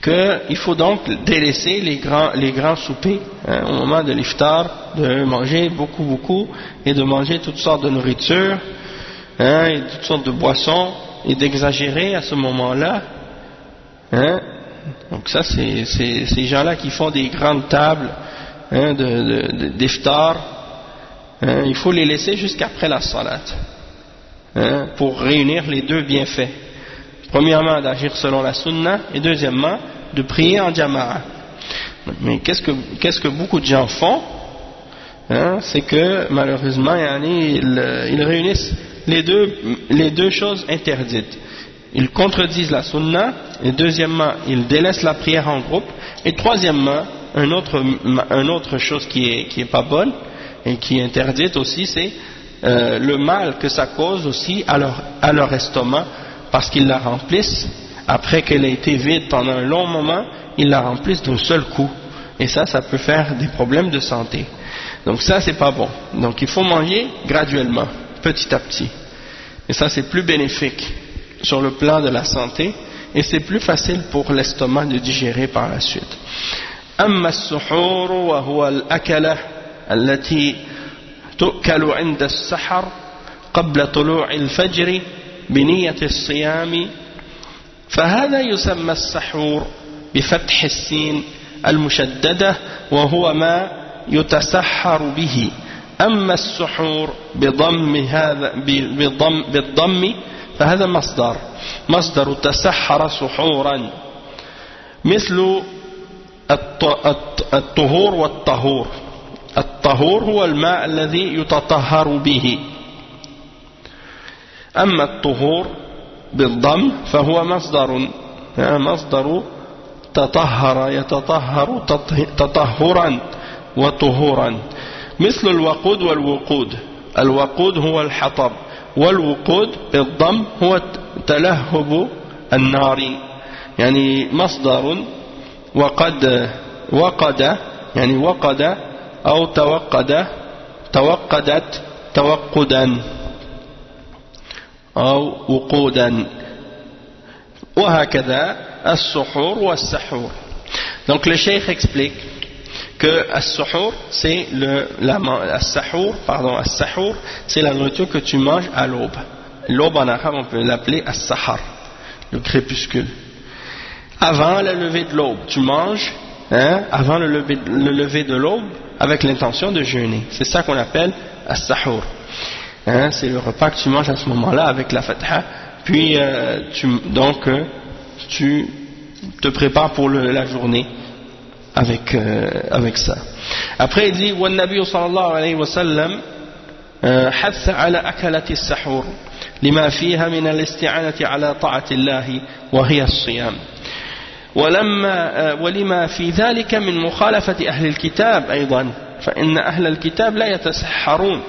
qu'il faut donc délaisser les grands soupers au moment de l'iftar, de manger beaucoup et de manger toutes sortes de nourriture et toutes sortes de boissons et d'exagérer à ce moment-là. Donc ça c'est ces gens-là qui font des grandes tables d'iftar, il faut les laisser jusqu'après la salat pour réunir les deux bienfaits. Premièrement d'agir selon la sunna et deuxièmement de prier en jama'a. Mais qu'est-ce que beaucoup de gens font, c'est que malheureusement ils réunissent les deux choses interdites. Ils contredisent la sunna, et deuxièmement ils délaissent la prière en groupe, et troisièmement une autre chose qui est pas bonne et qui est interdite aussi, c'est le mal que ça cause aussi à leur estomac, parce qu'ils la remplissent après qu'elle a été vide pendant un long moment, ils la remplissent d'un seul coup, et ça peut faire des problèmes de santé. Donc ça c'est pas bon. Donc il faut manger graduellement, petit à petit, et ça c'est plus bénéfique sur le plan de la santé et c'est plus facile pour l'estomac de digérer par la suite. أما السحور وهو الأكلة التي تؤكل عند السحر قبل طلوع الفجر بنية الصيام فهذا يسمى السحور بفتح السين المشددة وهو ما يتسحر به. أما السحور بالضم فهذا مصدر تسحر سحورا مثل الطهور والطهور. الطهور هو الماء الذي يتطهر به. أما الطهور بالضم فهو مصدر تطهر يتطهر تطهرا وطهورا مثل الوقود والوقود. الوقود هو الحطب والوقود بالضم هو تلهب النار يعني مصدر وقد يعني وقد أو توقدت توقدا أو وقودا وهكذا السحور والسحور. Donc le cheikh explique que as-suhour c'est as-sahur c'est la nourriture que tu manges à l'aube. L'aube en arabe on peut l'appeler as-sahar, le crépuscule. Avant le lever de l'aube, tu manges avant le lever de l'aube avec l'intention de jeûner. C'est ça qu'on appelle as-sahur. C'est le repas que tu manges à ce moment-là avec la fatha. Puis tu te prépares pour la journée avec ça. Après il dit والنبي صلى الله عليه وسلم حث على أكلة السحور لما فيها من الاستعانة على طاعة الله وهي الصيام ولما في ذلك من مخالفة أهل الكتاب أيضا فإن أهل الكتاب لا يتسحرون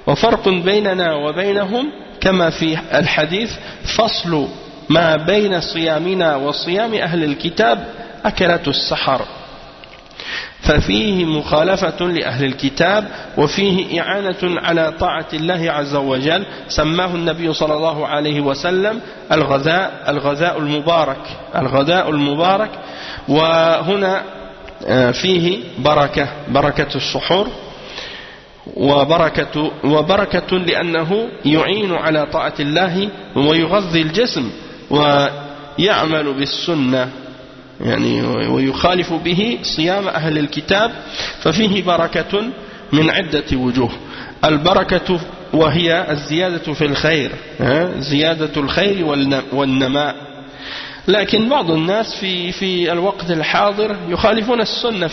وفرق بيننا وبينهم كما في الحديث فصل ما بين صيامنا وصيام أهل الكتاب أكلة السحر ففيه مخالفة لأهل الكتاب وفيه إعانة على طاعة الله عز وجل سماه النبي صلى الله عليه وسلم الغذاء المبارك وهنا فيه بركة السحور وبركة لأنه يعين على طاعة الله ويغذي الجسم ويعمل بالسنة يعني ويخالف به صيام أهل الكتاب ففيه بركة من عدة وجوه. البركة وهي الزيادة في الخير زيادة الخير والنماء لكن بعض الناس في الوقت الحاضر يخالفون السنة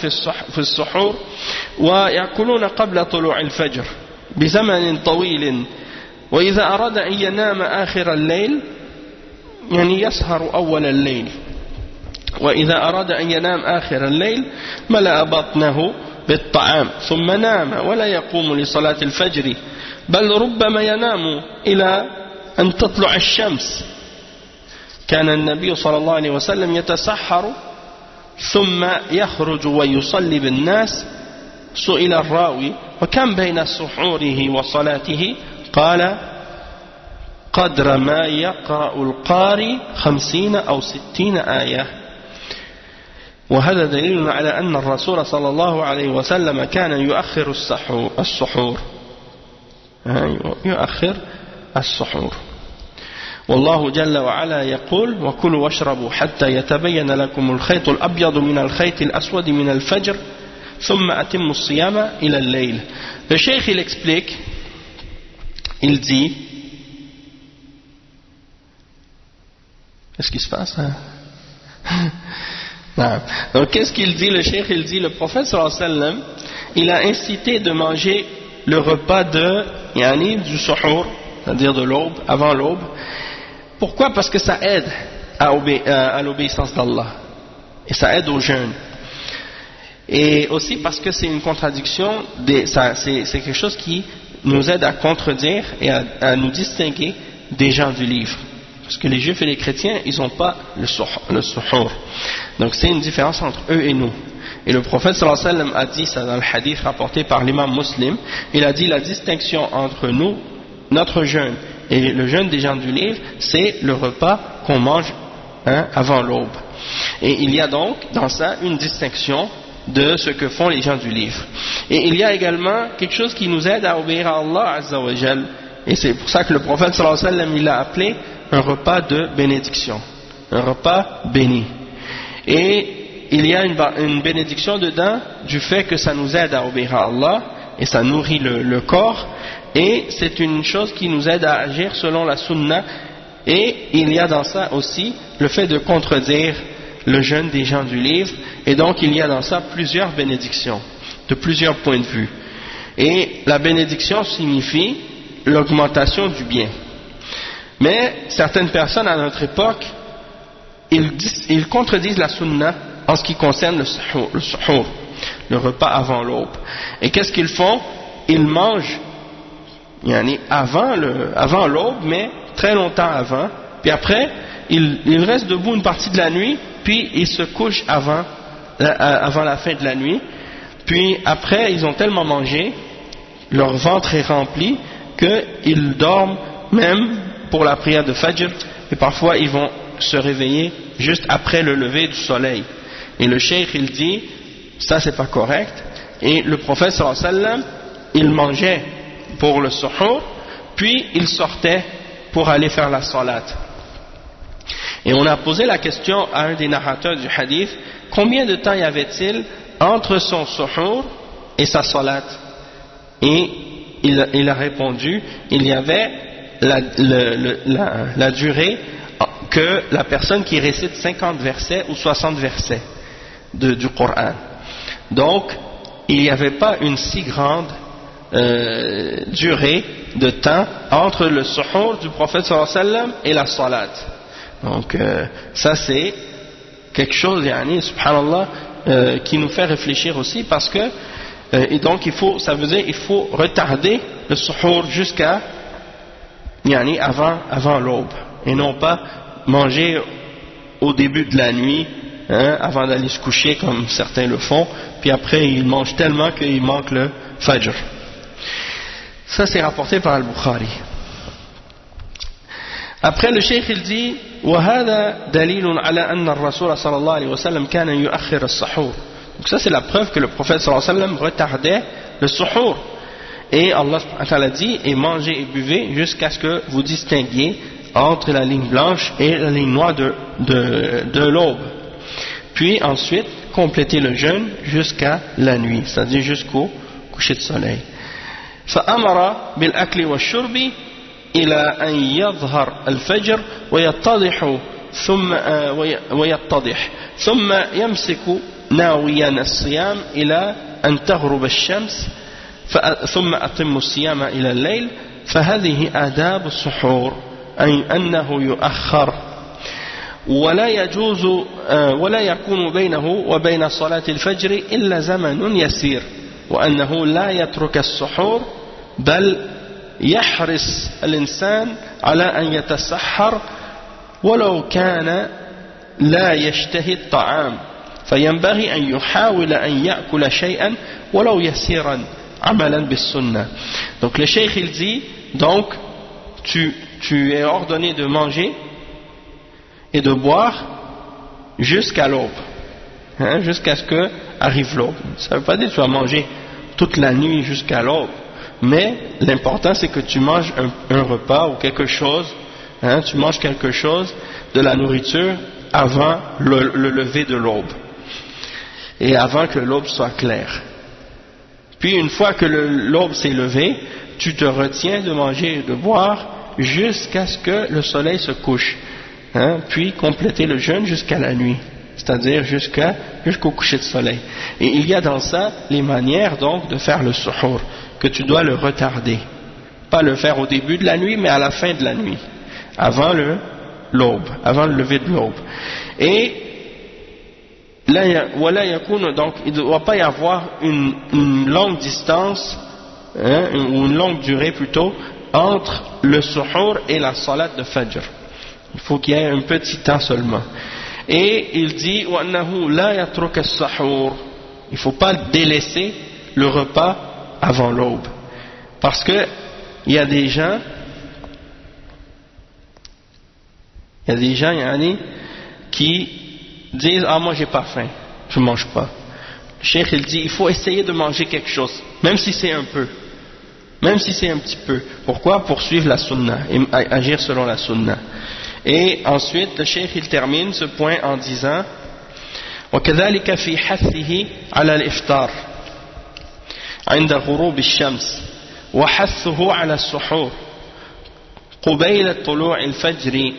في السحور ويأكلون قبل طلوع الفجر بزمن طويل وإذا أراد أن ينام آخر الليل يعني يسهر أول الليل وإذا أراد أن ينام آخر الليل ملأ بطنه بالطعام ثم نام ولا يقوم لصلاة الفجر بل ربما ينام إلى أن تطلع الشمس. كان النبي صلى الله عليه وسلم يتسحر ثم يخرج ويصلي بالناس. سئل الراوي وكم بين سحوره وصلاته قال قدر ما يقرأ القارئ 50 أو 60 آية. وهذا دليل على أن الرسول صلى الله عليه وسلم كان يؤخر السحور يؤخر السحور. والله جل وعلا يقول وكلوا واشربوا حتى يتبين لكم الخيط الأبيض من الخيط الأسود من الفجر ثم أتموا الصيام إلى الليل. Le cheikh il explique, il dit, qu'est-ce qui se passe hein? Donc qu'est-ce qu'il dit le cheikh? Il dit le prophète sallallahu alayhi wa sallam il a incité de manger le repas du suhour, c'est-à-dire de l'aube, avant l'aube. Pourquoi? Parce que ça aide à l'obéissance d'Allah et ça aide au jeûne. Et aussi parce que c'est une contradiction, c'est quelque chose qui nous aide à contredire et à nous distinguer des gens du livre. Parce que les juifs et les chrétiens, ils n'ont pas le suhour. Donc c'est une différence entre eux et nous. Et le prophète sallallahu alayhi wa sallam a dit ça dans le hadith rapporté par l'imam Muslim. Il a dit la distinction entre nous, notre jeûne, et le jeûne des gens du livre, c'est le repas qu'on mange avant l'aube. Et il y a donc dans ça une distinction de ce que font les gens du livre. Et il y a également quelque chose qui nous aide à obéir à Allah Azza wa Jal, et c'est pour ça que le prophète sallallahu alayhi wa sallam il l'a appelé un repas de bénédiction, un repas béni. Et il y a une bénédiction dedans du fait que ça nous aide à obéir à Allah et ça nourrit le corps, et c'est une chose qui nous aide à agir selon la sunna. Et il y a dans ça aussi le fait de contredire le jeûne des gens du livre, et donc il y a dans ça plusieurs bénédictions de plusieurs points de vue. Et la bénédiction signifie l'augmentation du bien. Mais certaines personnes à notre époque, ils contredisent la sunna en ce qui concerne le suhour, le repas avant l'aube. Et qu'est-ce qu'ils font? Ils mangent avant l'aube, mais très longtemps avant, puis après ils restent debout une partie de la nuit, puis ils se couchent avant la fin de la nuit, puis après ils ont tellement mangé, leur ventre est rempli, qu'ils dorment même pour la prière de Fajr, et parfois ils vont se réveiller juste après le lever du soleil. Et le cheikh il dit, ça c'est pas correct, et le prophète sallallahu alayhi wa sallam, il mangeait pour le suhour, puis il sortait pour aller faire la salat. Et on a posé la question à un des narrateurs du hadith, combien de temps y avait-il entre son suhour et sa salat? Et il a répondu, il y avait la durée que la personne qui récite 50 versets ou 60 versets du Coran. Donc, il n'y avait pas une si grande durée de temps entre le suhour du prophète sallallahu alayhi wa sallam et la salat. Donc ça c'est quelque chose, subhanallah, qui nous fait réfléchir aussi, parce que et donc ça veut dire il faut retarder le suhour jusqu'à avant l'aube, et non pas manger au début de la nuit avant d'aller se coucher comme certains le font, puis après ils mangent tellement qu'ils manquent le Fajr. Ça c'est rapporté par Al-Bukhari. Après le cheikh il dit وهذا دليل على أن الرسول صلى الله عليه وسلم كان يؤخر السحور. Donc ça c'est la preuve que le prophète sallallahu alayhi wa sallam retardait le suhour. Et Allah subhanahu wa ta'ala dit, et mangez et buvez jusqu'à ce que vous distinguiez entre la ligne blanche et la ligne noire de l'aube. Puis ensuite complétez le jeûne jusqu'à la nuit, c'est-à-dire jusqu'au coucher de soleil. فأمر بالأكل والشرب إلى أن يظهر الفجر ويتضح ثم يمسك ناويا الصيام إلى أن تغرب الشمس ثم أتم الصيام إلى الليل فهذه آداب السحور أي أنه يؤخر ولا يجوز ولا يكون بينه وبين صلاة الفجر إلا زمن يسير وأنه لا يترك السحور بل يحرص الإنسان على أن يتسحر ولو كان لا يشتهي الطعام فينبغي أن يحاول أن يأكل شيئا ولو يسيرا عملا بالسنة. Donc le cheikh il dit, donc tu es ordonné de manger et de boire jusqu'à l'aube, jusqu'à ce que arrive l'aube. Ça ne veut pas dire que tu vas manger toute la nuit jusqu'à l'aube, mais l'important c'est que tu manges un repas ou quelque chose, tu manges quelque chose de la nourriture avant le lever de l'aube et avant que l'aube soit claire. Puis une fois que l'aube s'est levée, tu te retiens de manger et de boire jusqu'à ce que le soleil se couche, puis compléter le jeûne jusqu'à la nuit, c'est-à-dire jusqu'au coucher de soleil. Et il y a dans ça les manières donc de faire le suhour, que tu dois le retarder, pas le faire au début de la nuit mais à la fin de la nuit, avant l'aube, avant le lever de l'aube. Et donc il ne doit pas y avoir une longue distance, ou une longue durée plutôt, entre le suhour et la salat de Fajr. Il faut qu'il y ait un petit temps seulement. Et il dit وَأَنَّهُ لَا يَتْرُكَ السَّحُورِ, il ne faut pas délaisser le repas avant l'aube, parce que il y a des gens qui disent ah moi j'ai pas faim, je mange pas. Le cheikh il dit il faut essayer de manger quelque chose, même si c'est un peu, même si c'est un petit peu. Pourquoi? Pour suivre la sunna et agir selon la sunna. Et ensuite le cheikh il termine ce point en disant وكذلك في حثه على الإفطار عند غروب الشمس وحثه على السحور قبيل طلوع الفجر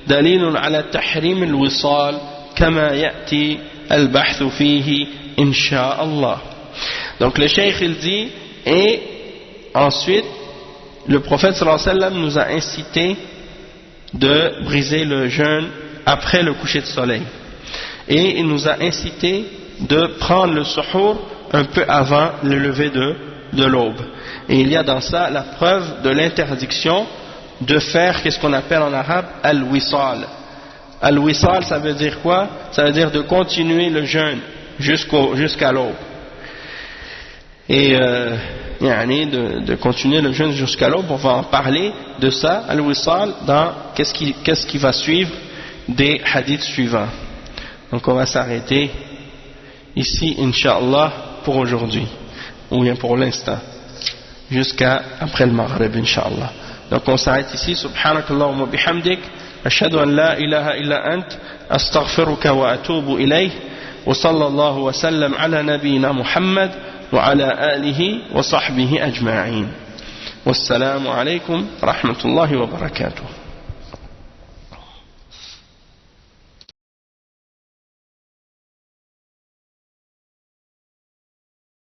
دليل على تحريم الوصال كما يأتي البحث فيه إن شاء الله. Donc le cheikh il dit et ensuite le prophète sallallahu alayhi wa sallam nous a incité de briser le jeûne après le coucher de soleil et il nous a incité de prendre le suhour un peu avant le lever de l'aube. Et il y a dans ça la preuve de l'interdiction de faire qu'est-ce qu'on appelle en arabe al-wisal. Al-wisal ça veut dire quoi? Ça veut dire de continuer le jeûne jusqu'à l'aube. Et de continuer le jeûne jusqu'à l'aube, on va en parler de ça, al-wisal, dans qu'est-ce qui va suivre des hadiths suivants. Donc on va s'arrêter ici, Inch'Allah, pour aujourd'hui, ou bien pour l'instant, jusqu'à après le Maghrib, Inch'Allah. Donc on s'arrête ici, subhanakallahumma bihamdik, ashhadu an la ilaha illa ant, astaghfiruka wa atubu ilayh, wa sallallahu wa sallam ala nabiyyina Muhammad, wa ala alihi wa sahbihi ajma'in. Wassalamu alaykum, rahmatullahi wa barakatuh.